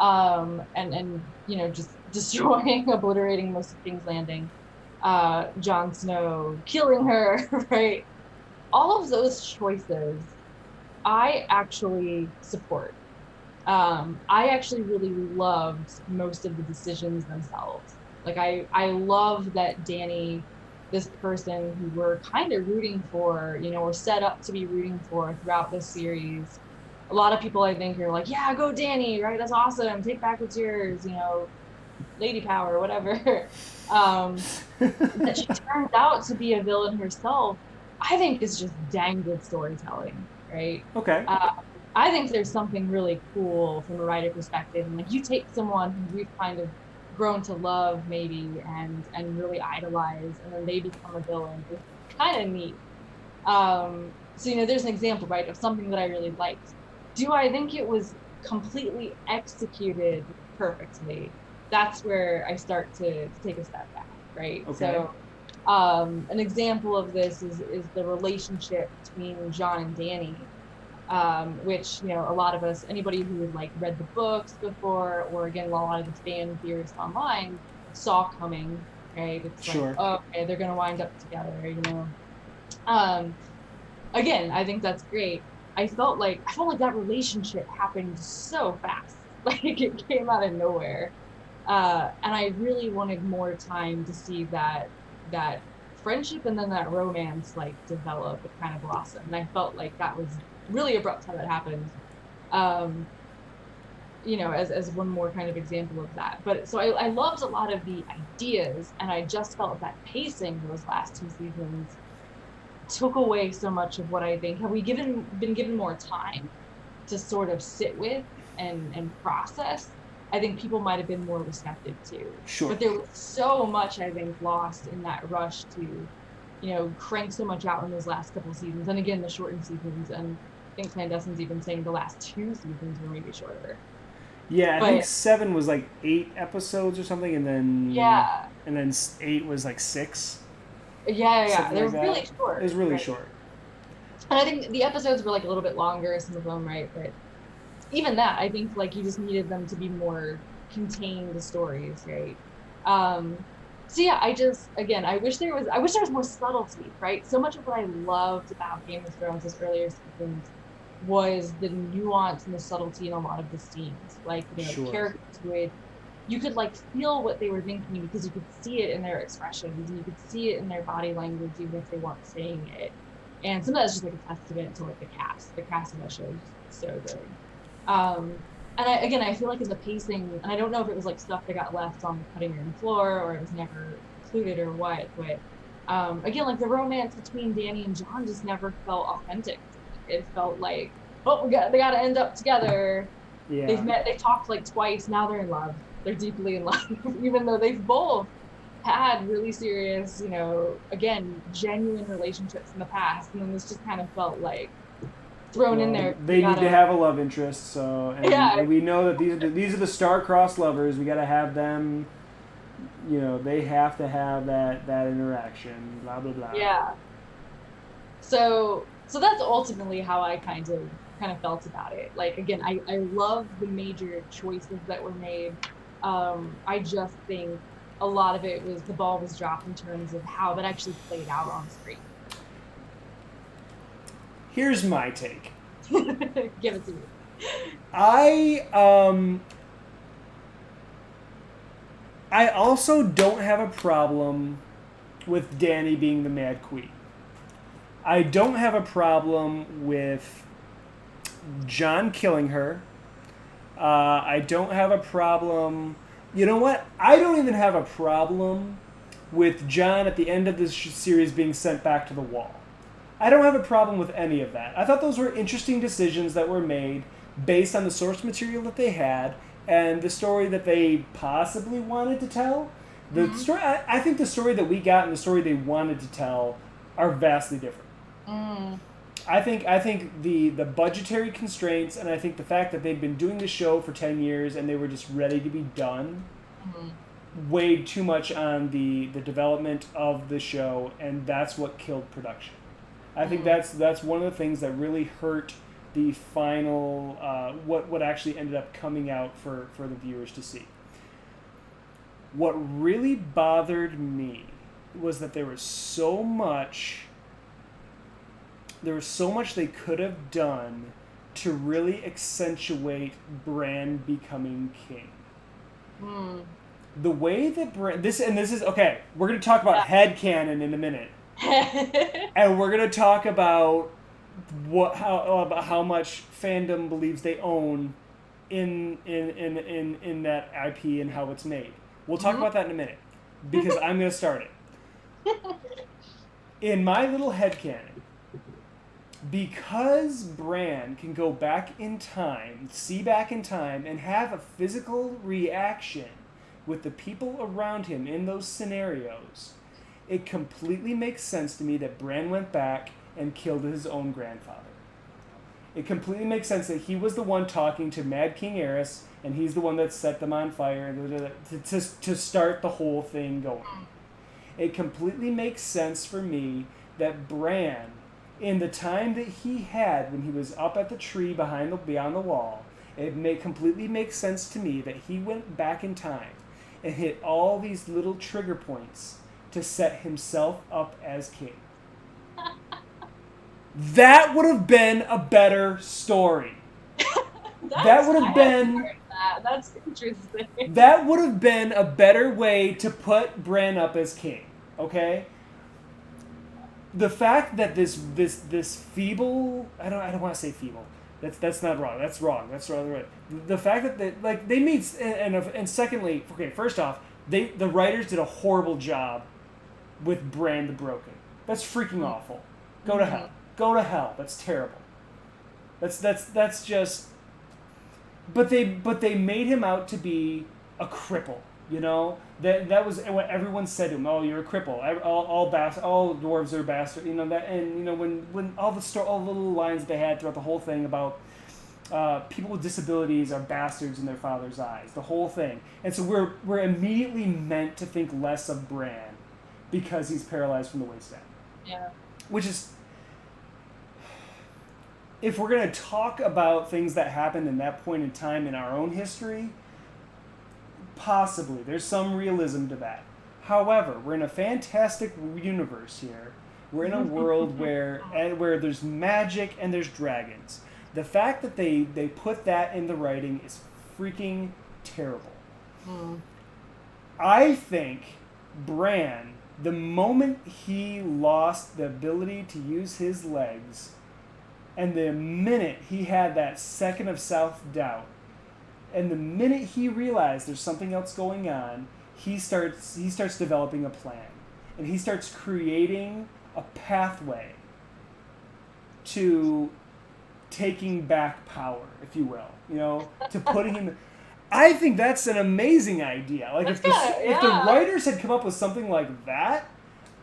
And just destroying, obliterating most of King's Landing, Jon Snow killing her, right? All of those choices, I actually support. I actually really loved most of the decisions themselves. I love that Dany, this person who we're kind of rooting for, or set up to be rooting for throughout this series. A lot of people, I think, are like, yeah, go Dany, right? That's awesome. Take back what's yours, lady power, whatever. That she turns out to be a villain herself, I think is just dang good storytelling, right? Okay. I think there's something really cool from a writer perspective. And you take someone who we've kind of grown to love maybe and really idolize, and then they become a villain. It's kind of neat. So, there's an example, right, of something that I really liked. Do I think it was completely executed perfectly? That's where I start to take a step back, right? Okay. So an example of this is the relationship between Jon and Dany, which, a lot of us, anybody who had read the books before, or again, a lot of the fan theorists online saw coming, right? It's sure. Okay, they're going to wind up together, Again, I think that's great. I felt like that relationship happened so fast. It came out of nowhere. And I really wanted more time to see that friendship and then that romance develop and kind of blossom. And I felt like that was really abrupt how that happened. As one more kind of example of that. But so I loved a lot of the ideas, and I just felt that pacing those last 2 seasons took away so much of what I think. Have we been given more time to sort of sit with and process, I think people might have been more receptive to. Sure. But there was so much, I think, lost in that rush to, crank so much out in those last couple of seasons. And again, the shortened seasons. And I think Clandestine's even saying the last 2 seasons were maybe shorter. Yeah, I think 7 was 8 episodes or something, and then 8 was 6. Yeah. They were really short. It was really short. And I think the episodes were a little bit longer, some of them, right? But even that, I think you just needed them to be more contained stories, right? Um, so yeah, I wish I wish there was more subtlety, right? So much of what I loved about Game of Thrones' those earlier seasons was the nuance and the subtlety in a lot of the scenes. Like, Sure. characters would you could like feel what they were thinking because you could see it in their expressions and you could see it in their body language even if they weren't saying it. And some of that's just like a testament to like the cast. The cast of that show is so good. Um, and I feel like in the pacing, and I don't know if it was like stuff that got left on the cutting room floor or it was never included or what, but again, like the romance between Danny and John just never felt authentic. It felt like, oh, they got to end up together. They've Yeah. met, they've talked like twice. Now they're in love. They're deeply in love, even though they've both had really serious, again, genuine relationships in the past. And then this just kind of felt like thrown in Well, there. they need to have a love interest, so Yeah, and we know that these are the star-crossed lovers. We got to have them. They have to have that interaction. Blah blah blah. yeah. So that's ultimately how I kind of felt about it. Like again, I love the major choices that were made. I just think a lot of it was the ball was dropped in terms of how that actually played out on screen. Here's my take. Give it to me. I I also don't have a problem with Dany being the Mad Queen. I don't have a problem with Jon killing her. I don't have a problem. You know what? I don't even have a problem with Jon at the end of this series being sent back to the Wall. I don't have a problem with any of that. I thought those were interesting decisions that were made based on the source material that they had and the story that they possibly wanted to tell. The story, I think the story that we got and the story they wanted to tell are vastly different. Mm. I think the budgetary constraints and I think the fact that they've been doing the show for 10 years and they were just ready to be done weighed too much on the development of the show, and that's what killed production. I think that's one of the things that really hurt the final what actually ended up coming out for the viewers to see. What really bothered me was that there was so much they could have done to really accentuate Bran becoming king. The way that Bran this is okay, we're going to talk about headcanon in a minute. And we're going to talk about about how much fandom believes they own in that IP and how it's made. We'll talk about that in a minute because I'm going to start it. In my little headcanon, because Bran can go back in time, see back in time, and have a physical reaction with the people around him in those scenarios, it completely makes sense to me that Bran went back and killed his own grandfather. It completely makes sense that he was the one talking to Mad King Aerys, and he's the one that set them on fire to start the whole thing going. It completely makes sense for me that Bran, in the time that he had when he was up at the tree beyond the wall, completely makes sense to me that he went back in time and hit all these little trigger points to set himself up as king. That would have been a better story. That would have been... That's interesting. That would have been a better way to put Bran up as king. Okay? The fact that this feeble... I don't want to say feeble. That's not wrong. That's wrong. That's wrong. Right. The fact that they made... And secondly... Okay, first off, the writers did a horrible job with Bran the Broken. That's freaking awful. Go to hell. Go to hell. That's terrible. That's just... But they made him out to be a cripple, you know? That was what everyone said to him. Oh, you're a cripple. All dwarves are bastards, you know that. And you know when all the little lines that they had throughout the whole thing about people with disabilities are bastards in their father's eyes, the whole thing. And so we're immediately meant to think less of Bran because he's paralyzed from the waist down. Yeah. Which is, if we're going to talk about things that happened in that point in time in our own history, Possibly. There's some realism to that. However, we're in a fantastic universe here. We're in a world where there's magic and there's dragons. The fact that they put that in the writing is freaking terrible. I think Bran, the moment he lost the ability to use his legs, and the minute he had that second of self-doubt, and the minute he realized there's something else going on, he starts developing a plan. And he starts creating a pathway to taking back power, if you will. You know, to putting him... I think that's an amazing idea. Like, if the writers had come up with something like that,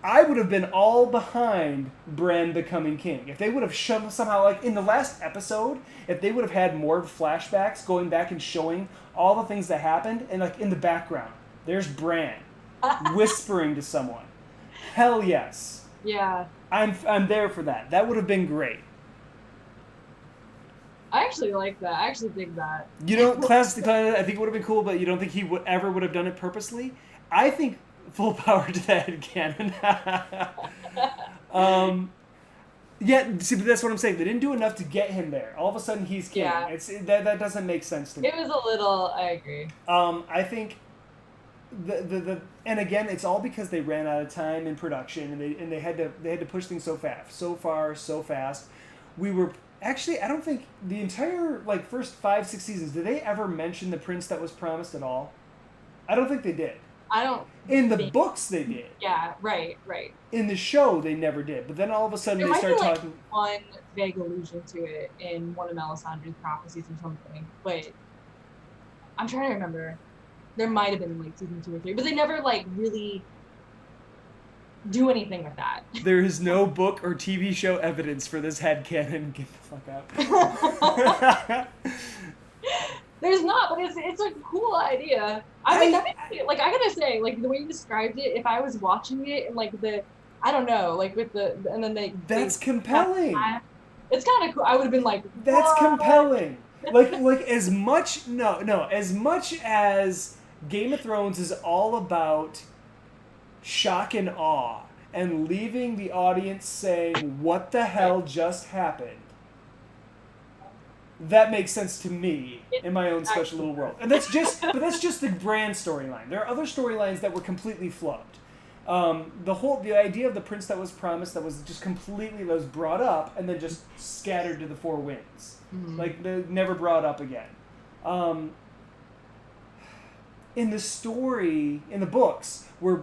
I would have been all behind Bran becoming king. If they would have shown somehow, like in the last episode, if they would have had more flashbacks going back and showing all the things that happened, and like in the background, there's Bran whispering to someone. Hell yes. Yeah. I'm there for that. That would have been great. I actually like that. I actually dig that. You don't classic. I think it would have been cool, but you don't think he would have done it purposely? I think full power to that headcanon. Yeah, see, but that's what I'm saying. They didn't do enough to get him there. All of a sudden, he's king. Yeah. That doesn't make sense to me. It was a little. I agree. I think and again, it's all because they ran out of time in production, and they had to push things so fast. We were actually, I don't think the entire like first 5-6 seasons, did they ever mention the prince that was promised at all? I don't think they did. I don't. In the books, they did. Yeah, right. In the show, they never did. But then all of a sudden, they start talking. One vague allusion to it in one of Melisandre's prophecies or something, but I'm trying to remember. There might have been like season 2 or 3, but they never like really do anything with that. There is no book or TV show evidence for this headcanon. Get the fuck out. There's not, but it's a cool idea. I mean, like I gotta say, like the way you described it, if I was watching it and like I don't know, like with and then that's compelling. It's kind of cool. I would have been like, that's compelling. like as much as Game of Thrones is all about shock and awe and leaving the audience saying, "What the hell just happened?" That makes sense to me in my own special little world. And that's just the Bran storyline. There are other storylines that were completely flubbed. The idea of the prince that was promised, that was just completely, that was brought up and then just scattered to the four winds. Mm-hmm. Like, never brought up again. In the story, in the books, we're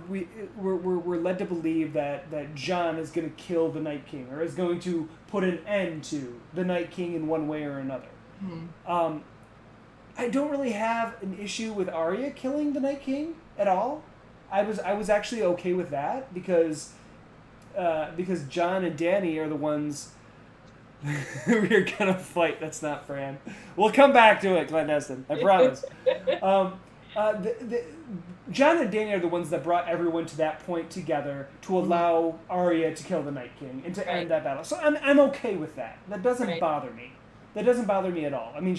led to believe that Jon is going to kill the Night King, or is going to put an end to the Night King in one way or another. Mm-hmm. I don't really have an issue with Arya killing the Night King at all. I was actually okay with that because Jon and Dany are the ones we're gonna fight. That's not Fran. We'll come back to it, clandestine. I promise. Jon and Dany are the ones that brought everyone to that point together to allow Arya to kill the Night King and to end that battle. So I'm okay with that. That doesn't bother me. That doesn't bother me at all. I mean,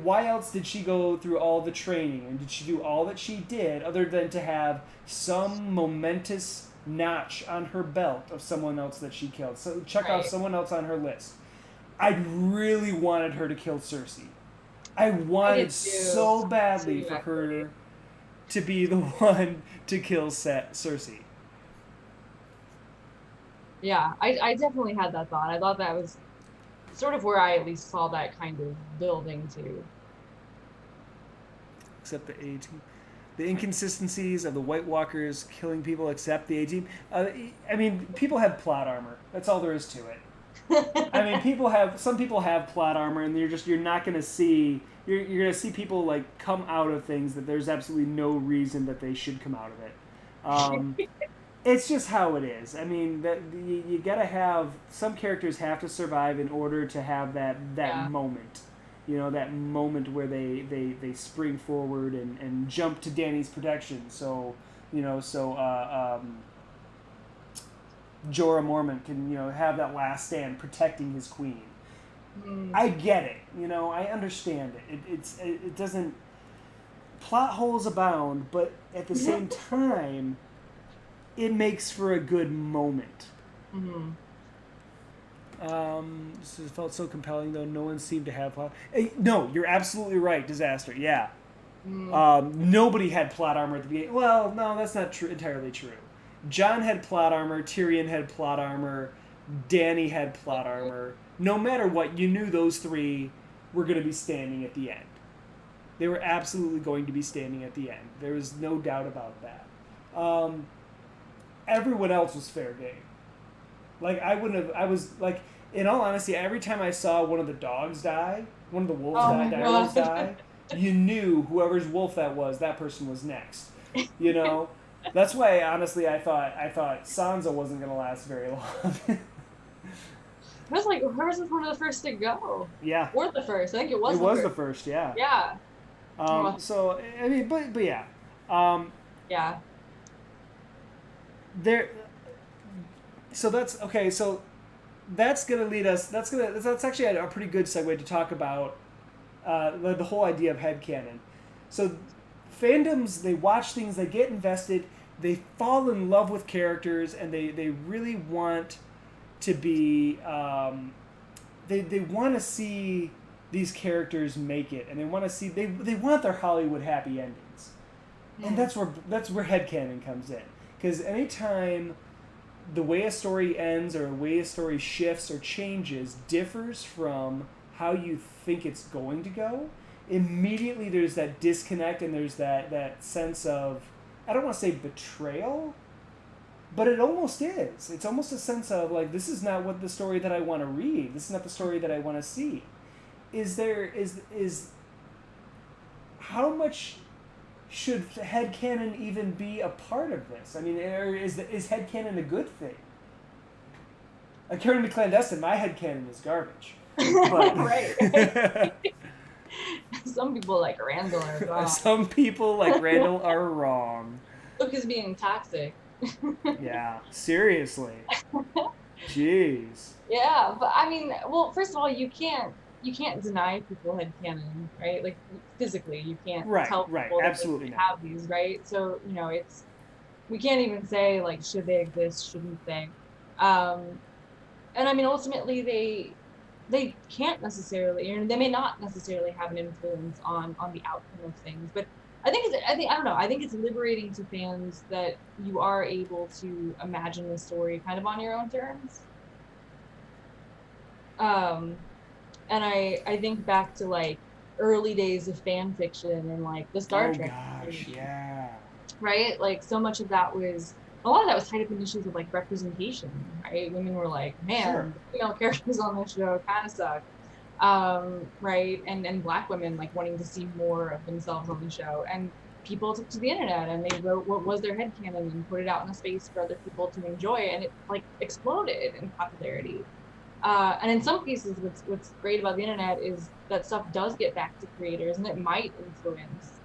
why else did she go through all the training and did she do all that she did other than to have some momentous notch on her belt of someone else that she killed? So check off someone else on her list. I really wanted her to kill Cersei. I wanted so badly for her to be the one to kill Cersei. Yeah, I definitely had that thought. I thought that was sort of where I at least saw that kind of building to. Except the A-Team. The inconsistencies of the White Walkers killing people except the A-Team. I mean, people have plot armor. That's all there is to it. I mean, some people have plot armor, and you're not going to see. You're going to see people like come out of things that there's absolutely no reason that they should come out of it. It's just how it is. I mean, you got to have some characters have to survive in order to have that moment. You know, that moment where they spring forward and jump to Dany's protection. So Jorah Mormont can, have that last stand protecting his queen. I get it. I understand it. It doesn't. plot holes abound, but at the same time, it makes for a good moment. Mm-hmm. This felt so compelling, though. No one seemed to have plot. No, you're absolutely right. Disaster. Yeah. Nobody had plot armor at the beginning. Well, no, that's not entirely true. Jon had plot armor. Tyrion had plot armor. Dany had plot armor. No matter what, you knew those three were going to be standing at the end. They were absolutely going to be standing at the end. There was no doubt about that. Everyone else was fair game. Like, I wouldn't have... I was, like... In all honesty, every time I saw one of the dogs die, one of the wolves die, you knew whoever's wolf that was, that person was next. You know? That's why, honestly, I thought Sansa wasn't going to last very long. It was like, hers was one of the first to go. Yeah. Or the first. I think it was the first. It was the first, yeah. Yeah. So, I mean, but yeah. Yeah. There... So that's... Okay, so... That's going to lead us... That's actually a pretty good segue to talk about the whole idea of headcanon. So fandoms, they watch things, they get invested, they fall in love with characters, and they really want to be... They want to see these characters make it, and they want to see... They want their Hollywood happy endings. And that's where headcanon comes in. Because anytime... the way a story ends or the way a story shifts or changes differs from how you think it's going to go, immediately there's that disconnect and there's that sense of, I don't want to say betrayal, but it almost is. It's almost a sense of, like, this is not what the story that I want to read. This is not the story that I want to see. Is how much should headcanon even be a part of this? I mean, is headcanon a good thing? According to Clandestine, my headcanon is garbage. But... Right. Some people like Randall are wrong. Some people like Randall are wrong. Look, he's being toxic. Yeah, seriously. Jeez. Yeah, but I mean, well, first of all, you can't deny people headcanon, right? Like, physically, you can't tell people that they have these, right? So, you know, we can't even say, like, should they exist, shouldn't they? And I mean, ultimately, they can't necessarily, or they may not necessarily have an influence on the outcome of things. But I don't know. I think it's liberating to fans that you are able to imagine the story kind of on your own terms. And I think back to, like, early days of fan fiction and, like, the Star Trek. Oh gosh, yeah. Right? Like, so much of that was, a lot of that was tied up in issues of, like, representation, right? Women were like, man, the female characters on this show kind of suck. Right? And Black women, like, wanting to see more of themselves on the show. And people took to the internet and they wrote what was their headcanon and put it out in a space for other people to enjoy. And it, like, exploded in popularity. And in some cases, what's great about the internet is that stuff does get back to creators, and it might influence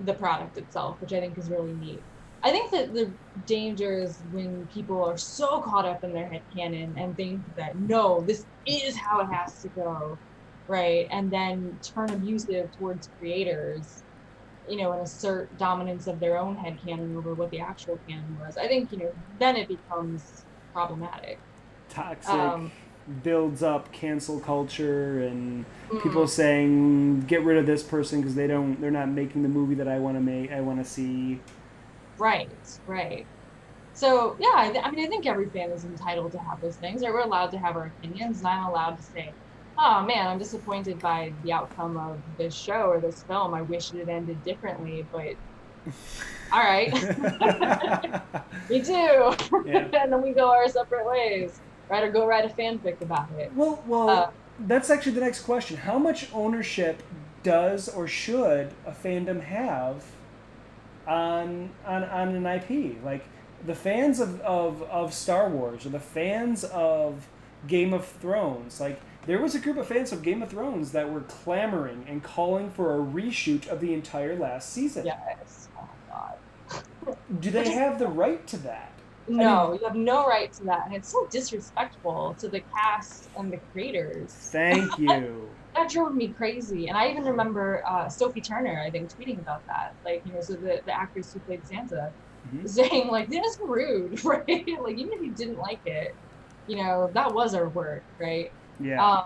the product itself, which I think is really neat. I think that the danger is when people are so caught up in their headcanon and think that, no, this is how it has to go, right? And then turn abusive towards creators, you know, and assert dominance of their own headcanon over what the actual canon was. I think, you know, then it becomes problematic. Toxic. Builds up cancel culture and people saying get rid of this person because they're not making the movie that I want to see. Right. So yeah, I mean, I think every fan is entitled to have those things. Or we're allowed to have our opinions, and I'm allowed to say, oh man, I'm disappointed by the outcome of this show or this film. I wish it had ended differently, but all right. Me too. Yeah. And then we go our separate ways. Right, or go write a fanfic about it. Well, that's actually the next question. How much ownership does or should a fandom have on an IP? Like, the fans of Star Wars or the fans of Game of Thrones. Like, there was a group of fans of Game of Thrones that were clamoring and calling for a reshoot of the entire last season. Yes. Oh my God. Do they have the right to that? I mean, No, you have no right to that, and it's so disrespectful to the cast and the creators. thank you. That drove me crazy. And I even remember Sophie Turner, I think, tweeting about that. Like, so the actress who played Sansa, Mhm. saying, like, this is rude, right? Like, even if you didn't like it, that was our work, right? Yeah. Um,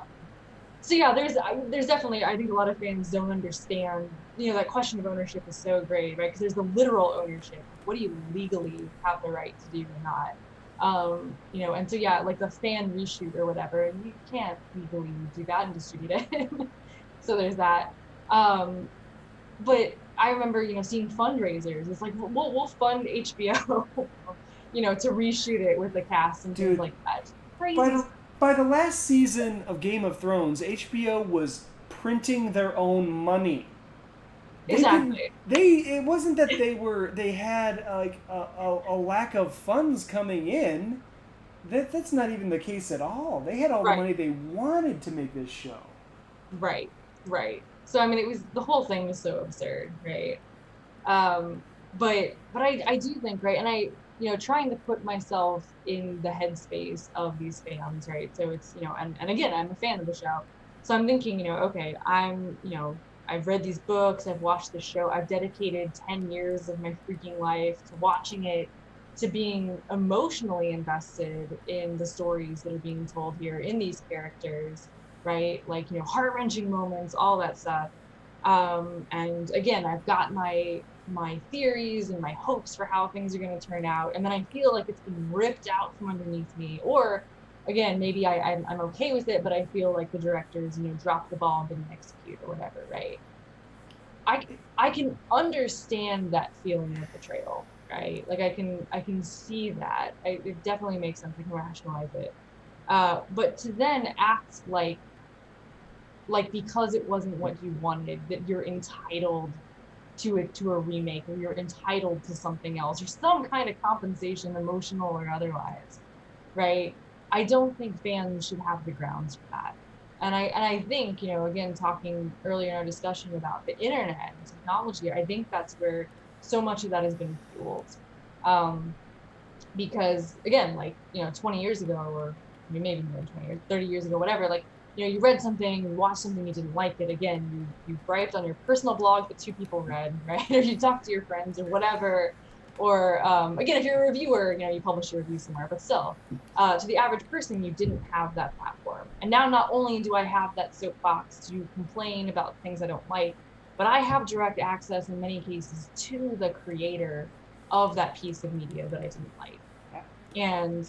so yeah, there's definitely, I think a lot of fans don't understand, that question of ownership is so great, right? Because there's the literal ownership. What do you legally have the right to do or not? And so yeah, like the fan reshoot or whatever, you can't legally do that and distribute it. So there's that. Um, but I remember, seeing fundraisers. It's like we'll fund HBO, to reshoot it with the cast and things Dude, like that. It's by crazy. the by the last season of Game of Thrones, HBO was printing their own money. They didn't. Exactly. They. It wasn't that they had like a lack of funds coming in. That's not even the case at all. They had all the Right. money they wanted to make this show. Right, right. So I mean, it was the whole thing was so absurd, right? Um, but I do think, right, and trying to put myself in the headspace of these fans, right? So it's and again, I'm a fan of the show, so I'm thinking, okay, I've read these books, I've watched the show, I've dedicated 10 years of my freaking life to watching it, to being emotionally invested in the stories that are being told here in these characters, right? Like, heart-wrenching moments, all that stuff. And again, I've got my theories and my hopes for how things are going to turn out, and then I feel like it's been ripped out from underneath me. Or again, maybe I'm okay with it, but I feel like the directors dropped the ball and didn't execute or whatever, right? I can understand that feeling of betrayal, right? Like I can see that. It definitely makes sense. I can rationalize it. But to then act like because it wasn't what you wanted, that you're entitled to a remake, or you're entitled to something else or some kind of compensation, emotional or otherwise, right? I don't think fans should have the grounds for that. And I think, again, talking earlier in our discussion about the internet and technology, I think that's where so much of that has been fueled. Um, because again, like, 20 years ago, or maybe more than 20 years, 30 years ago, whatever, like, you read something, you watched something, you didn't like it, again, you griped on your personal blog that two people read, right? Or you talked to your friends or whatever. Or again, if you're a reviewer, you publish your review somewhere, but still, to the average person, you didn't have that platform. And now not only do I have that soapbox to complain about things I don't like, but I have direct access in many cases to the creator of that piece of media that I didn't like. And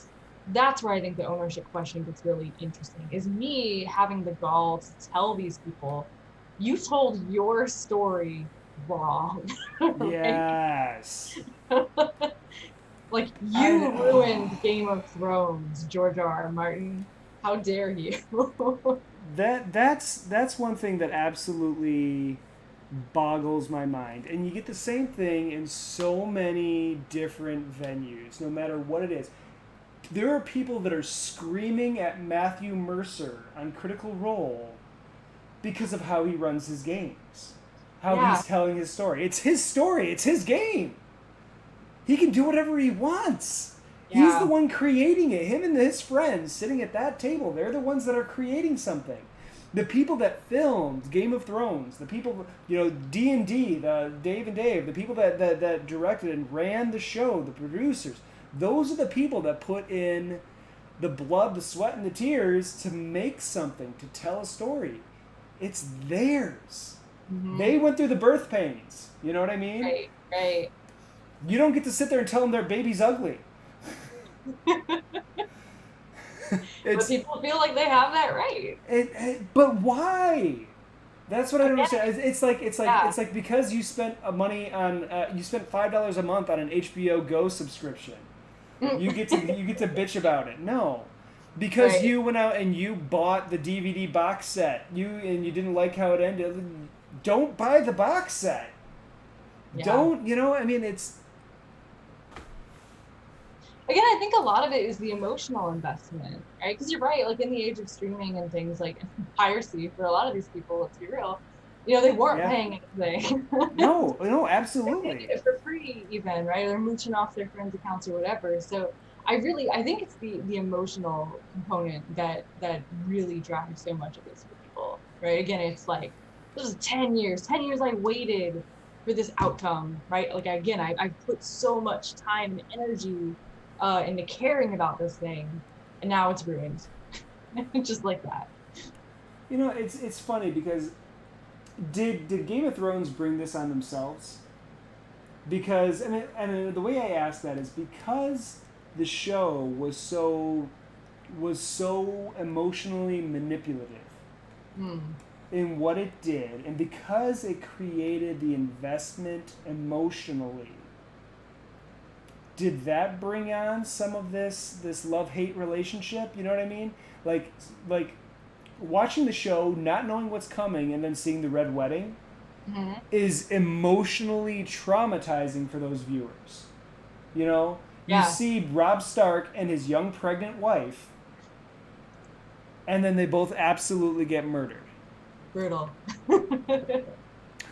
that's where I think the ownership question gets really interesting, is me having the gall to tell these people, you told your story wrong. Right? Yes. Like, I. you ruined Game of Thrones, George R. R. Martin. How dare you? That's one thing that absolutely boggles my mind. And you get the same thing in so many different venues, no matter what it is. There are people that are screaming at Matthew Mercer on Critical Role because of how he runs his games, how Yeah, he's telling his story. It's his story, it's his game. He can do whatever he wants. He's the yeah, one creating it. Him and his friends sitting at that table, they're the ones that are creating something. The people that filmed Game of Thrones, the people, D&D, the Dave and Dave, the people that directed and ran the show, the producers, those are the people that put in the blood, the sweat, and the tears to make something, to tell a story. It's theirs. hmm, They went through the birth pains. You know what I mean? right, right. You don't get to sit there and tell them their baby's ugly. But It's people feel like they have that right. but why? That's what I don't Again, understand. yeah. It's like because you spent money on you spent $5 a month on an HBO Go subscription, you get to bitch about it. No, because Right. you went out and you bought the DVD box set. You didn't like how it ended. Don't buy the box set. Yeah. Don't I mean it's Again, I think a lot of it is the emotional investment, right? Because you're right, like in the age of streaming and things like piracy for a lot of these people, let's be real, They weren't Yeah. paying anything. No, no, They're getting absolutely. it for free even, right? They're mooching off their friends' accounts or whatever. So I think it's the emotional component that really drives so much of this for people, right? Again, it's like this is 10 years I waited for this outcome, right? Like again, I've put so much time and energy into caring about this thing, and now it's ruined, just like that. It's funny because did Game of Thrones bring this on themselves? Because and the way I ask that is because the show was so emotionally manipulative Hmm. in what it did, and because it created the investment emotionally, did that bring on some of this love hate relationship? You know what I mean? Like watching the show, not knowing what's coming, and then seeing the red wedding Hmm. is emotionally traumatizing for those viewers. You know, you Yeah, see Robb Stark and his young pregnant wife, and then they both absolutely get murdered. brutal.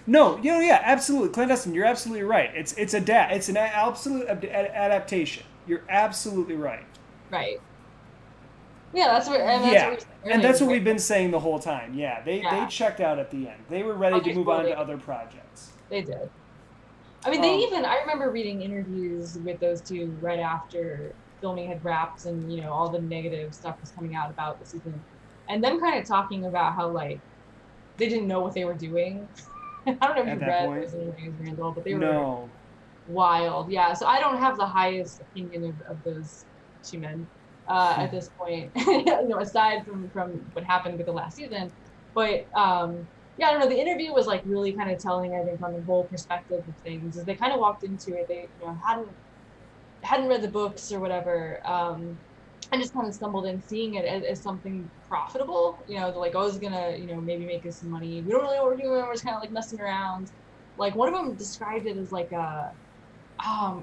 No, yeah, absolutely, clandestine. You're absolutely right. It's an absolute adaptation. You're absolutely right. Right. Yeah, that's what we Yeah, were saying and earlier, that's what right? we've been saying the whole time. Yeah, they Yeah. checked out at the end. They were ready to Okay, move well on to other projects. they did. I mean, Um, I remember reading interviews with those two right after filming had wrapped and, all the negative stuff was coming out about the season. And them kind of talking about how, like, they didn't know what they were doing. I don't know if at you that read point, those interviews, Randall, but they were no. wild. Yeah. So I don't have the highest opinion of those two men at this point, aside from what happened with the last season. But yeah, I don't know. The interview was like really kind of telling, I think, on the whole perspective of things. As they kind of walked into it, they hadn't read the books or whatever. And just kind of stumbled in seeing it as something profitable. They're like, oh, it's gonna, maybe make us some money. We don't really know what we're doing. We're just kind of like messing around. Like one of them described it as like a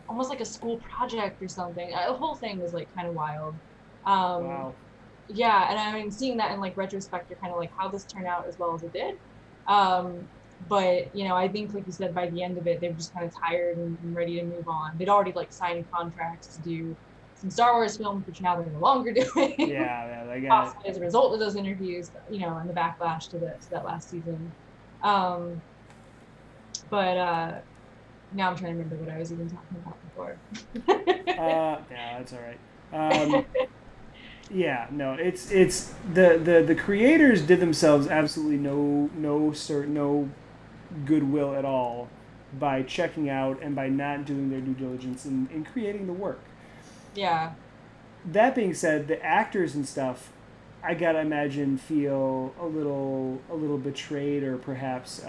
almost like a school project or something. The whole thing was like kind of wild. Um, Wow. yeah, and I mean, seeing that in like retrospect, you're kind of like how this turned out as well as it did. Um, but I think like you said, by the end of it, they were just kind of tired and ready to move on. They'd already like signed contracts to do some Star Wars films, which now they're no longer doing, Yeah, yeah, they got. possibly as a result of those interviews, and the backlash to that last season. Um, but now I'm trying to remember what I was even talking about before. Yeah, that's all right. Yeah, no, it's the creators did themselves absolutely no goodwill at all by checking out and by not doing their due diligence in creating the work. Yeah. That being said, the actors and stuff, I gotta imagine feel a little betrayed or perhaps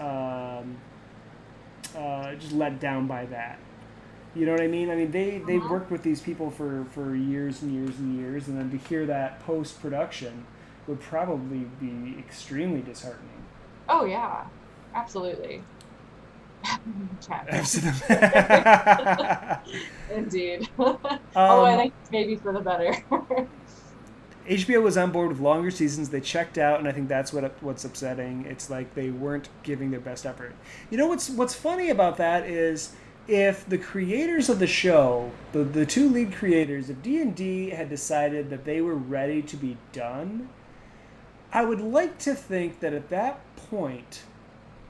just let down by that. You know what I mean? I mean, they Mhm. worked with these people for years and years and years, and then to hear that post production would probably be extremely disheartening. Oh yeah, absolutely. Chapter. Absolutely. Indeed. Although I um, think it's maybe for the better. HBO was on board with longer seasons. They checked out, and I think that's what's upsetting. It's like they weren't giving their best effort. You know what's funny about that is if the creators of the show, the two lead creators, if D&D had decided that they were ready to be done, I would like to think that at that point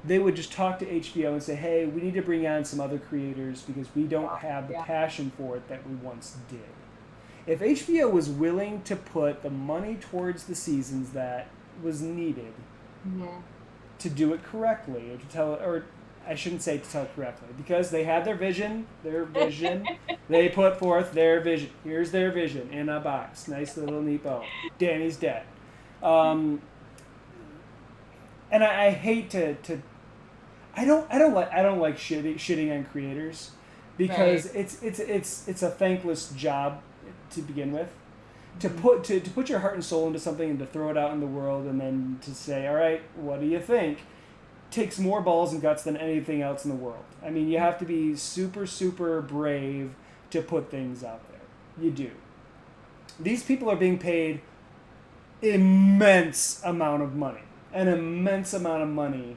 they would just talk to HBO and say, "Hey, we need to bring on some other creators because we don't have the Yeah. passion for it that we once did." If HBO was willing to put the money towards the seasons that was needed Hmm. to do it correctly, or to tell it, or I shouldn't say to tell it correctly, because they had their vision, they put forth their vision. Here's their vision in a box, nice little neat bow. Danny's dead, um, and I hate to I don't like shitting on creators Right. because it's a thankless job to begin with. To Hmm. put your heart and soul into something and to throw it out in the world and then to say, all right, what do you think? Takes more balls and guts than anything else in the world. I mean, you have to be super super brave to put things out there. You do. These people are being paid immense amount of money, an immense amount of money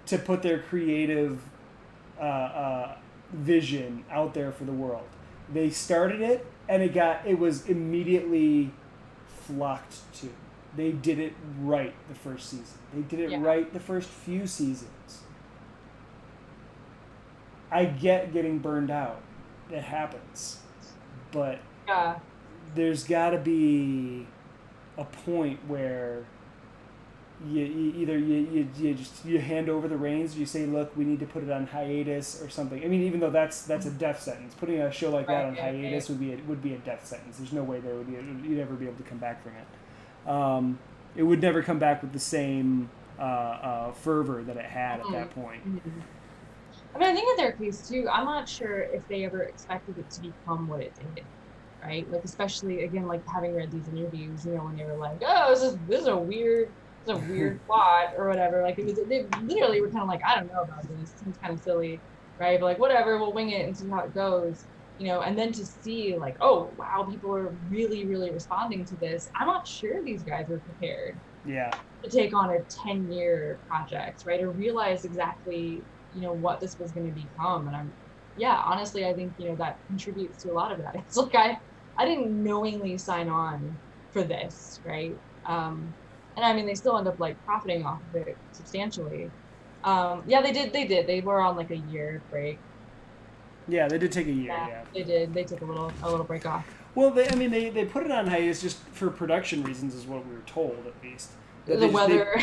to put their creative vision out there for the world. They started it, and it was immediately flocked to. They did it right the first season. They did it right the first few seasons. I get getting burned out. It happens. But there's got to be a point where you hand over the reins, you say, look, we need to put it on hiatus or something. I mean, even though that's a death sentence. Putting a show like that on hiatus would be a death sentence. There's no way you'd ever be able to come back from it. It would never come back with the same fervor that it had at that point. Mm-hmm. I mean, I think in their case too, I'm not sure if they ever expected it to become what it did, right? Like, especially again, like having read these interviews, when they were like, "Oh, this is a weird plot" or whatever. Like, they literally were kind of like, "I don't know about this. It seems kind of silly, right?" But like, whatever, we'll wing it and see how it goes, And then to see like, oh wow, people are really, really responding to this. I'm not sure these guys were prepared. Yeah. To take on a 10-year project, right? Or realize exactly. What this was going to become. And honestly, I think, that contributes to a lot of that. It's like, I didn't knowingly sign on for this, right? And I mean, they still end up like profiting off of it substantially. They did. They were on like a year break. Yeah, they did take a year. Yeah. They did. They took a little break off. Well, they put it on hiatus just for production reasons, is what we were told, at least. The weather.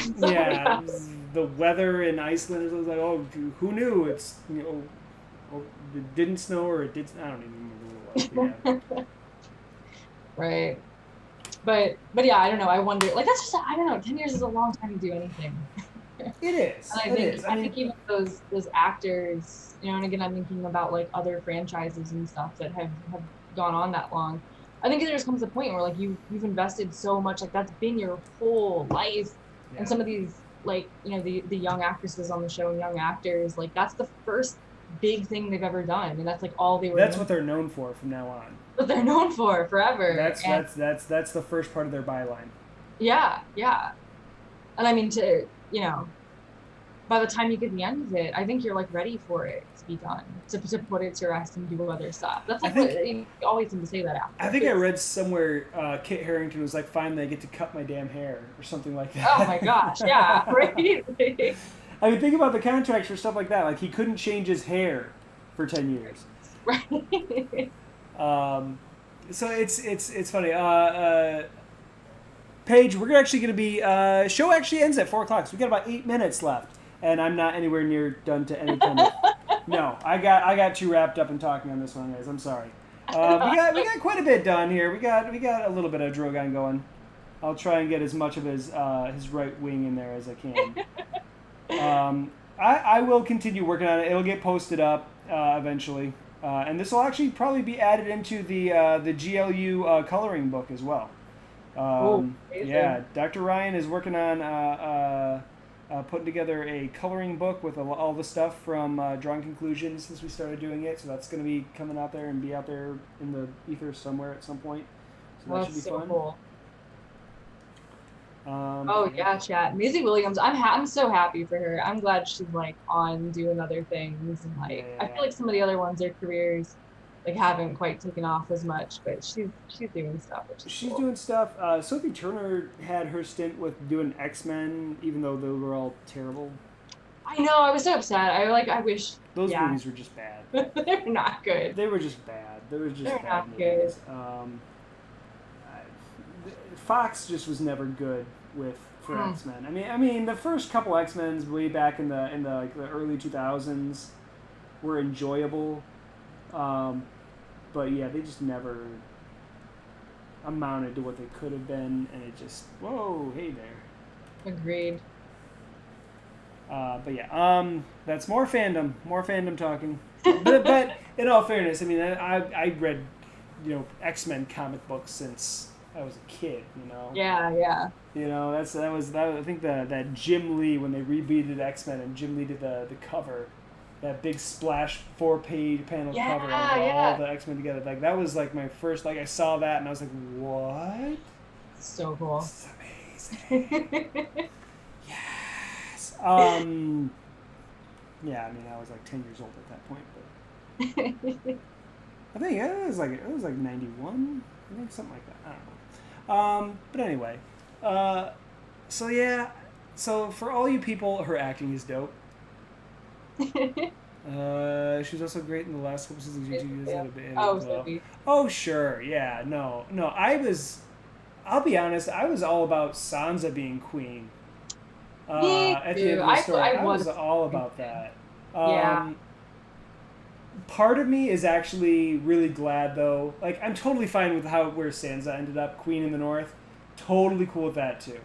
The weather in Iceland. It was like, oh, who knew? It's it didn't snow or it did. I don't even remember what it was. Right. But yeah, I don't know. I wonder. Like, that's just, I don't know. 10 years is a long time to do anything. It is. And I think even those actors, and again, I'm thinking about like other franchises and stuff that have gone on that long. I think there just comes a point where like you've invested so much, like that's been your whole life. Yeah. And some of these, like, the young actresses on the show and young actors, like that's the first big thing they've ever done, and that's like all they were. That's what they're known for from now on. What they're known for forever. That's the first part of their byline. Yeah. And I mean, by the time you get to the end of it, I think you're like ready for it to be done, to put it to rest and do other stuff. That's like you always seem to say that after. I think I read somewhere Kit Harington was like, finally I get to cut my damn hair or something like that. Oh my gosh, yeah, right. I mean, think about the contracts for stuff like that. Like, he couldn't change his hair for 10 years. Right. So it's funny. Paige, we're actually going to be show actually ends at 4:00, so we got about 8 minutes left. And I'm not anywhere near done to any kind of. No, I got too wrapped up in talking on this one, guys. I'm sorry. We got quite a bit done here. We got a little bit of Drogon going. I'll try and get as much of his right wing in there as I can. I will continue working on it. It'll get posted up eventually, and this will actually probably be added into the GLU coloring book as well. Yeah, Dr. Ryan is working on putting together a coloring book with all the stuff from Drawing Conclusions since we started doing it. So that's going to be coming out there and be out there in the ether somewhere at some point. So that should be fun. Cool. Yeah, chat. Maisie Williams, I'm so happy for her. I'm glad she's like on doing other things, and like I feel like some of the other ones, their careers like haven't quite taken off as much, but she's doing stuff. She's cool. Doing stuff. Sophie Turner had her stint with doing X-Men, even though they were all terrible. I know. I was so upset. I wish those movies were just bad. They're not good. They were just bad. They're bad not movies. Good. Fox just was never good for X-Men. I mean, the first couple X-Men's way back in the early 2000s were enjoyable. But yeah, they just never amounted to what they could have been, and it just, whoa, hey there. Agreed. But yeah, that's more fandom talking. but in all fairness, I mean, I read, X-Men comic books since I was a kid, Yeah. I think that Jim Lee, when they rebooted X-Men and Jim Lee did the cover. That big splash 4-page panel cover of all the X-Men together. Like, that was like my first, I saw that and I was like, what? So cool. This is amazing. Yes. Yeah, I mean, I was like 10 years old at that point, but I think it was like 91. I think something like that. I don't know. But anyway, uh, so yeah, so for all you people, her acting is dope. She was also great in the last couple seasons. Yeah. Of Oh, Glow. Sophie. Oh sure, yeah, no. I'll be honest. I was all about Sansa being queen. Me At the too. end of the story, I I was. was all about that. Yeah. Um, Part of me is actually really glad though. Like I'm totally fine with where Sansa ended up, Queen in the North. Totally cool with that too.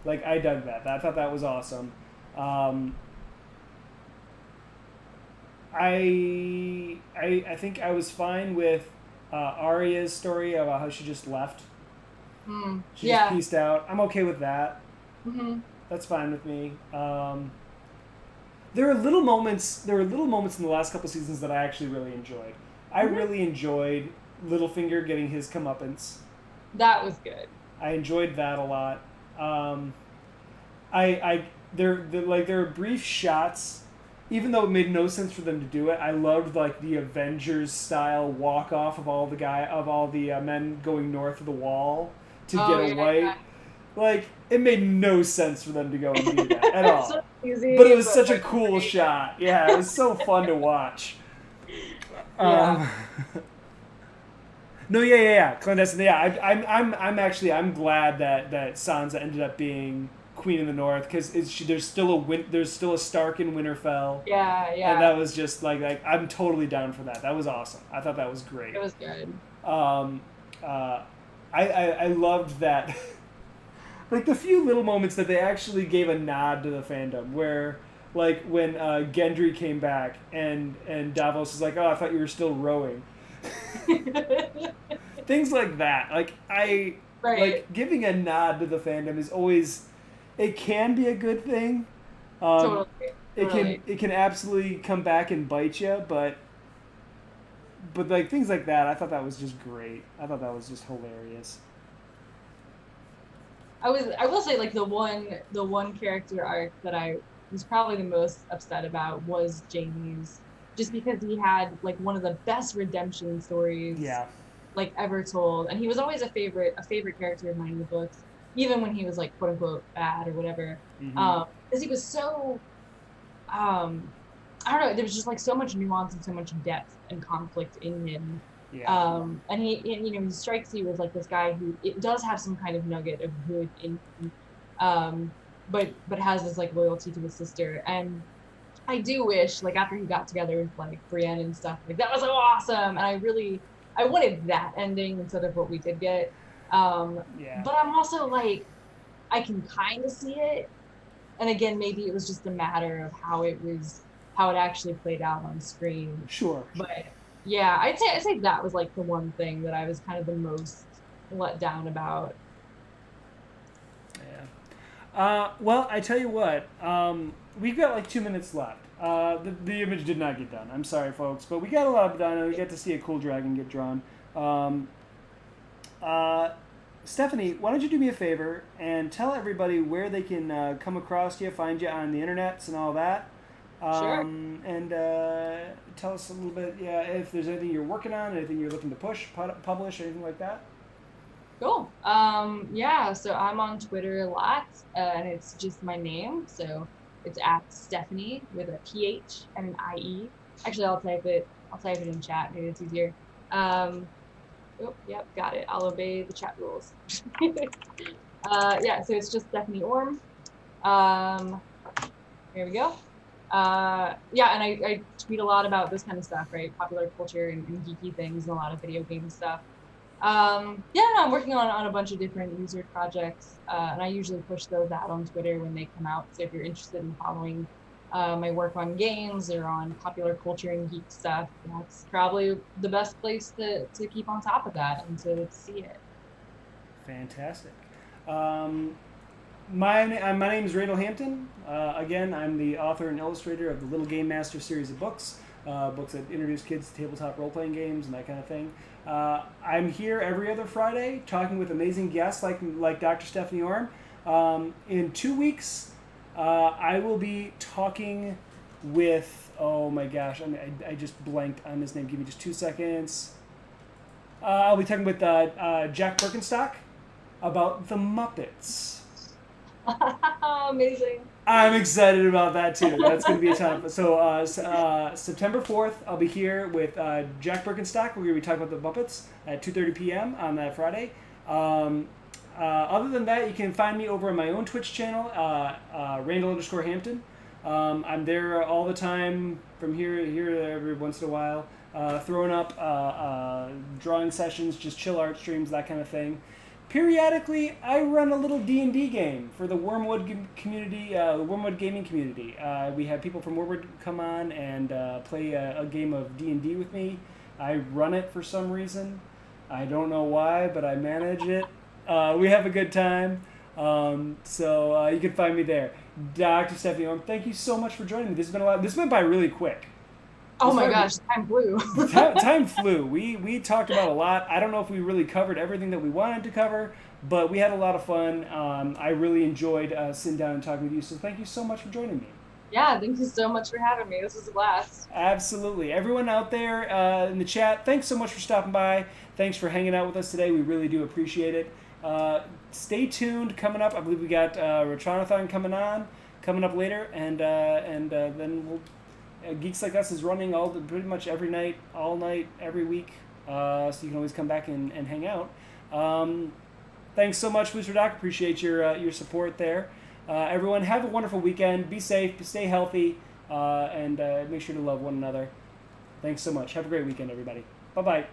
Like I dug that. I thought that was awesome. Um, I think I was fine with Arya's story about how she just left. She just Yeah. pieced out. I'm okay with that. Hmm. That's fine with me. There are little moments. There were little moments in the last couple seasons that I actually really enjoyed. I Hmm. really enjoyed Littlefinger getting his comeuppance. That was good. I enjoyed that a lot. Um, I there are brief shots, even though it made no sense for them to do it. I loved like the Avengers style walk off of all the men going north of the wall to Oh get a yeah, white. Like it made no sense for them to go and do yeah. that at It's so all. But it easy, was but such a like cool great. shot. Yeah, it was so fun to watch. Yeah. Um, no, yeah. Clandestine. Yeah, I'm actually I'm glad that Sansa ended up being Queen in the North because there's still a Stark in Winterfell, Yeah, and yeah. that was just like I'm totally down for that. That was awesome. I thought that was It great. was good. Um, uh, I loved that. Like the few little moments that they actually gave a nod to the fandom, where like when Gendry came back and Davos is like, "Oh, I thought you were still rowing." Things like that. Like I Right. like giving a nod to the fandom is always it can be a good thing. Um, Totally. it Totally. can absolutely come back and bite you, but like things like that, I thought that was just great. I thought that was just hilarious. I will say like the one character arc that I was probably the most upset about was Jamie's, just because he had like one of the best redemption stories Yeah. like ever told, and he was always a favorite character of mine in the books, even when he was like quote unquote bad or whatever. Mm-hmm. Because he was so um I don't know, there was just like so much nuance and so much depth and conflict in him. Yeah. And he strikes you as like this guy who it does have some kind of nugget of good in him, um, but has this like loyalty to his sister. And I do wish like after he got together with like Brienne and stuff, like that was so awesome. And I wanted that ending instead of what we did get. Yeah. But I'm also like I can kind of see it, and again, maybe it was just a matter of how it actually played out on screen. Sure. But yeah, I'd say that was like the one thing that I was kind of the most let down about. Yeah. Well, I tell you what, we've got like 2 minutes left. The image did not get done. I'm sorry, folks, but we got a lot done. We got to see a cool dragon get drawn. Um, uh, Stephanie, why don't you do me a favor and tell everybody where they can come across you, find you on the internets and all that, Sure. and tell us a little bit, yeah, if there's anything you're working on, anything you're looking to publish, anything like that. Cool. Yeah, so I'm on Twitter a lot, and it's just my name. So it's at Stephanie with a PH and an IE. Actually, I'll type it in chat. Maybe it's easier. Um, oh, yep, got it. I'll obey the chat rules. Yeah, so it's just Stephanie Orme. Um, Here we go. Yeah, and I tweet a lot about this kind of stuff, right? Popular culture and geeky things and a lot of video game stuff. Yeah, no, I'm working on a bunch of different research projects, and I usually push those out on Twitter when they come out. So if you're interested in following my work on games or on popular culture and geek stuff, that's probably the best place to keep on top of that and to see it. Fantastic. Um, my name is Randall Hampton. Again, I'm the author and illustrator of the Little Game Master series of books, books that introduce kids to tabletop role playing games and that kind of thing. I'm here every other Friday talking with amazing guests like Dr. Stephanie Orme. In 2 weeks, I will be talking with, oh my gosh, I just blanked on his name. Give me just 2 seconds. I'll be talking with Jack Birkenstock about the Muppets. Amazing. I'm excited about that too. That's going to be a ton of fun. So September 4th, I'll be here with Jack Birkenstock. We're going to be talking about the Muppets at 2:30 p.m. on that Friday. Other than that, you can find me over on my own Twitch channel, Randall_Hampton. I'm there all the time, from here every once in a while, throwing up drawing sessions, just chill art streams, that kind of thing. Periodically, I run a little D&D game for the Wormwood community, the Wormwood gaming community. We have people from Wormwood come on and play a game of D&D with me. I run it for some reason. I don't know why, but I manage it. We have a good time. So you can find me there. Dr. Stephanie Orme, thank you so much for joining me. This has been a lot. This went by really quick. Oh my gosh, time flew. Time flew. We talked about a lot. I don't know if we really covered everything that we wanted to cover, but we had a lot of fun. I really enjoyed sitting down and talking with you, so thank you so much for joining me. Yeah, thank you so much for having me. This was a blast. Absolutely. Everyone out there in the chat, thanks so much for stopping by. Thanks for hanging out with us today. We really do appreciate it. Stay tuned. Coming up, I believe we got Retronathon coming up later, and then we'll... Geeks Like Us is running pretty much every night, all night, every week, so you can always come back and hang out. Thanks so much, Booster Doc. Appreciate your support there. Everyone, have a wonderful weekend. Be safe, stay healthy, and make sure to love one another. Thanks so much. Have a great weekend, everybody. Bye-bye.